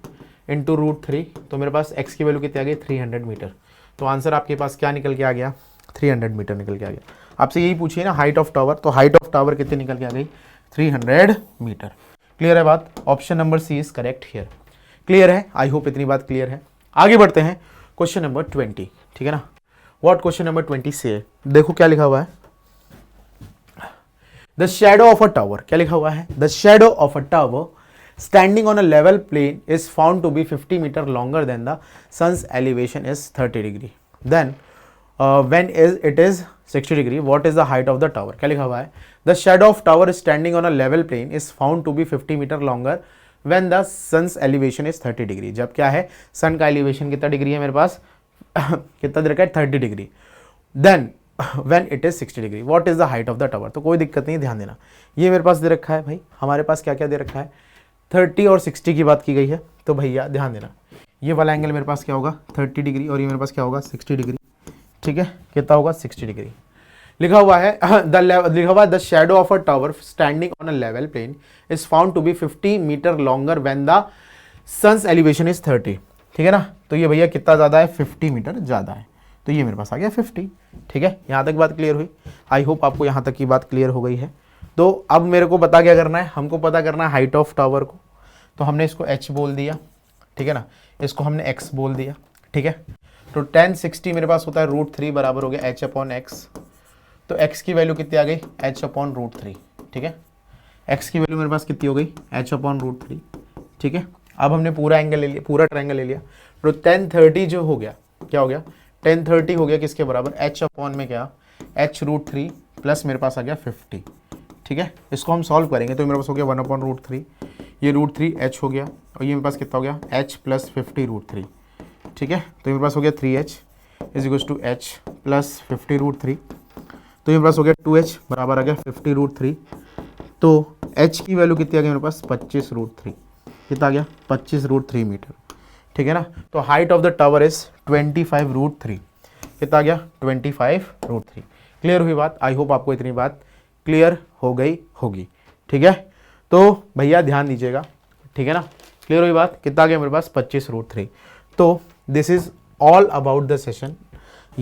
A: इंटू रूट 3, तो मेरे पास x की वैल्यू कितनी आ गई 300 मीटर। तो आंसर आपके पास क्या निकल के आ गया, 300 मीटर निकल के आ गया। आपसे यही पूछिए ना हाइट ऑफ टावर, तो हाइट ऑफ टावर कितनी निकल के आ गई, 300 मीटर। क्लियर है बात, option number C is correct here. Clear है, आई होप इतनी बात क्लियर है। आगे बढ़ते हैं क्वेश्चन नंबर 20, ठीक है ना। व्हाट क्वेश्चन नंबर 20 से, देखो क्या लिखा हुआ है, the shadow of a tower, क्या लिखा हुआ है, the shadow of a tower standing on a level plane is found to be 50 meter longer than the sun's elevation is 30 degree. Then when it is 60 degree, what is the height of the tower? क्या लिखा हुआ है, the shadow of tower standing on a level plane is found to be 50 meter longer when the sun's elevation is 30 degree. जब क्या है, sun का elevation कितना डिग्री है मेरे पास कितना दे रखा है 30 degree, then when it is 60 degree, what is the height of the tower? तो कोई दिक्कत नहीं, ध्यान देना, ये मेरे पास दे रखा है भाई, हमारे पास क्या क्या दे रखा है 30 और 60 की बात की गई है, तो भैया ध्यान देना, ये वाला एंगल मेरे पास क्या होगा 30 डिग्री और ये मेरे पास क्या होगा 60 डिग्री, ठीक है, कितना होगा 60 डिग्री। लिखा हुआ है लिखा हुआ है the shadow of a tower standing on a level plane is found to be 50 metre longer when the sun's elevation is 30। ठीक है ना। तो ये भैया कितना ज़्यादा है, 50 मीटर ज़्यादा है, तो ये मेरे पास आ गया 50। ठीक है, यहाँ तक बात क्लियर हुई। आई होप आपको यहाँ तक की बात क्लियर हो गई है। तो अब मेरे को पता क्या करना है, हमको पता करना है हाइट ऑफ टावर को। तो हमने इसको h बोल दिया, ठीक है ना, इसको हमने x बोल दिया। ठीक है, तो 1060 मेरे पास होता है √3 बराबर हो गया h/x। तो x की वैल्यू कितनी आ गई, h/√3। ठीक है, x की वैल्यू मेरे पास कितनी हो गई, h/√3। ठीक है, अब हमने पूरा एंगल ले लिया, पूरा ट्रायंगल ले लिया। तो 1030 जो हो गया, क्या हो गया, 1030 हो गया किसके बराबर, h/ में क्या, h√3 प्लस मेरे पास आ गया 50। ठीक है, इसको हम सॉल्व करेंगे तो मेरे पास हो गया 1/√3, ये √3 h हो गया, और ये मेरे पास कितना हो गया, h प्लस 50√3। ठीक है, तो मेरे पास हो गया 3h is equals to h plus 50√3। तो मेरे पास हो गया 2h बराबर आ गया 50√3। तो h की वैल्यू कितनी आ गई मेरे पास, 25√3। कितना आ गया, 25√3 मीटर। ठीक है ना। तो height of the tower is 25√3। कितना आ गया, 25√3। क्लियर हुई बात। आई होप आपको इतनी बात क्लियर हो गई होगी। ठीक है, तो भैया ध्यान दीजिएगा, ठीक है ना। क्लियर हुई बात, कितना आ गया मेरे पास, 25√3। तो this is all about the session.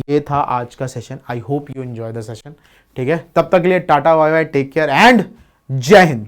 A: ये था आज का session. I hope you enjoy the session. ठीक है, तब तक के लिए टाटा bye bye, take care and जय हिंद।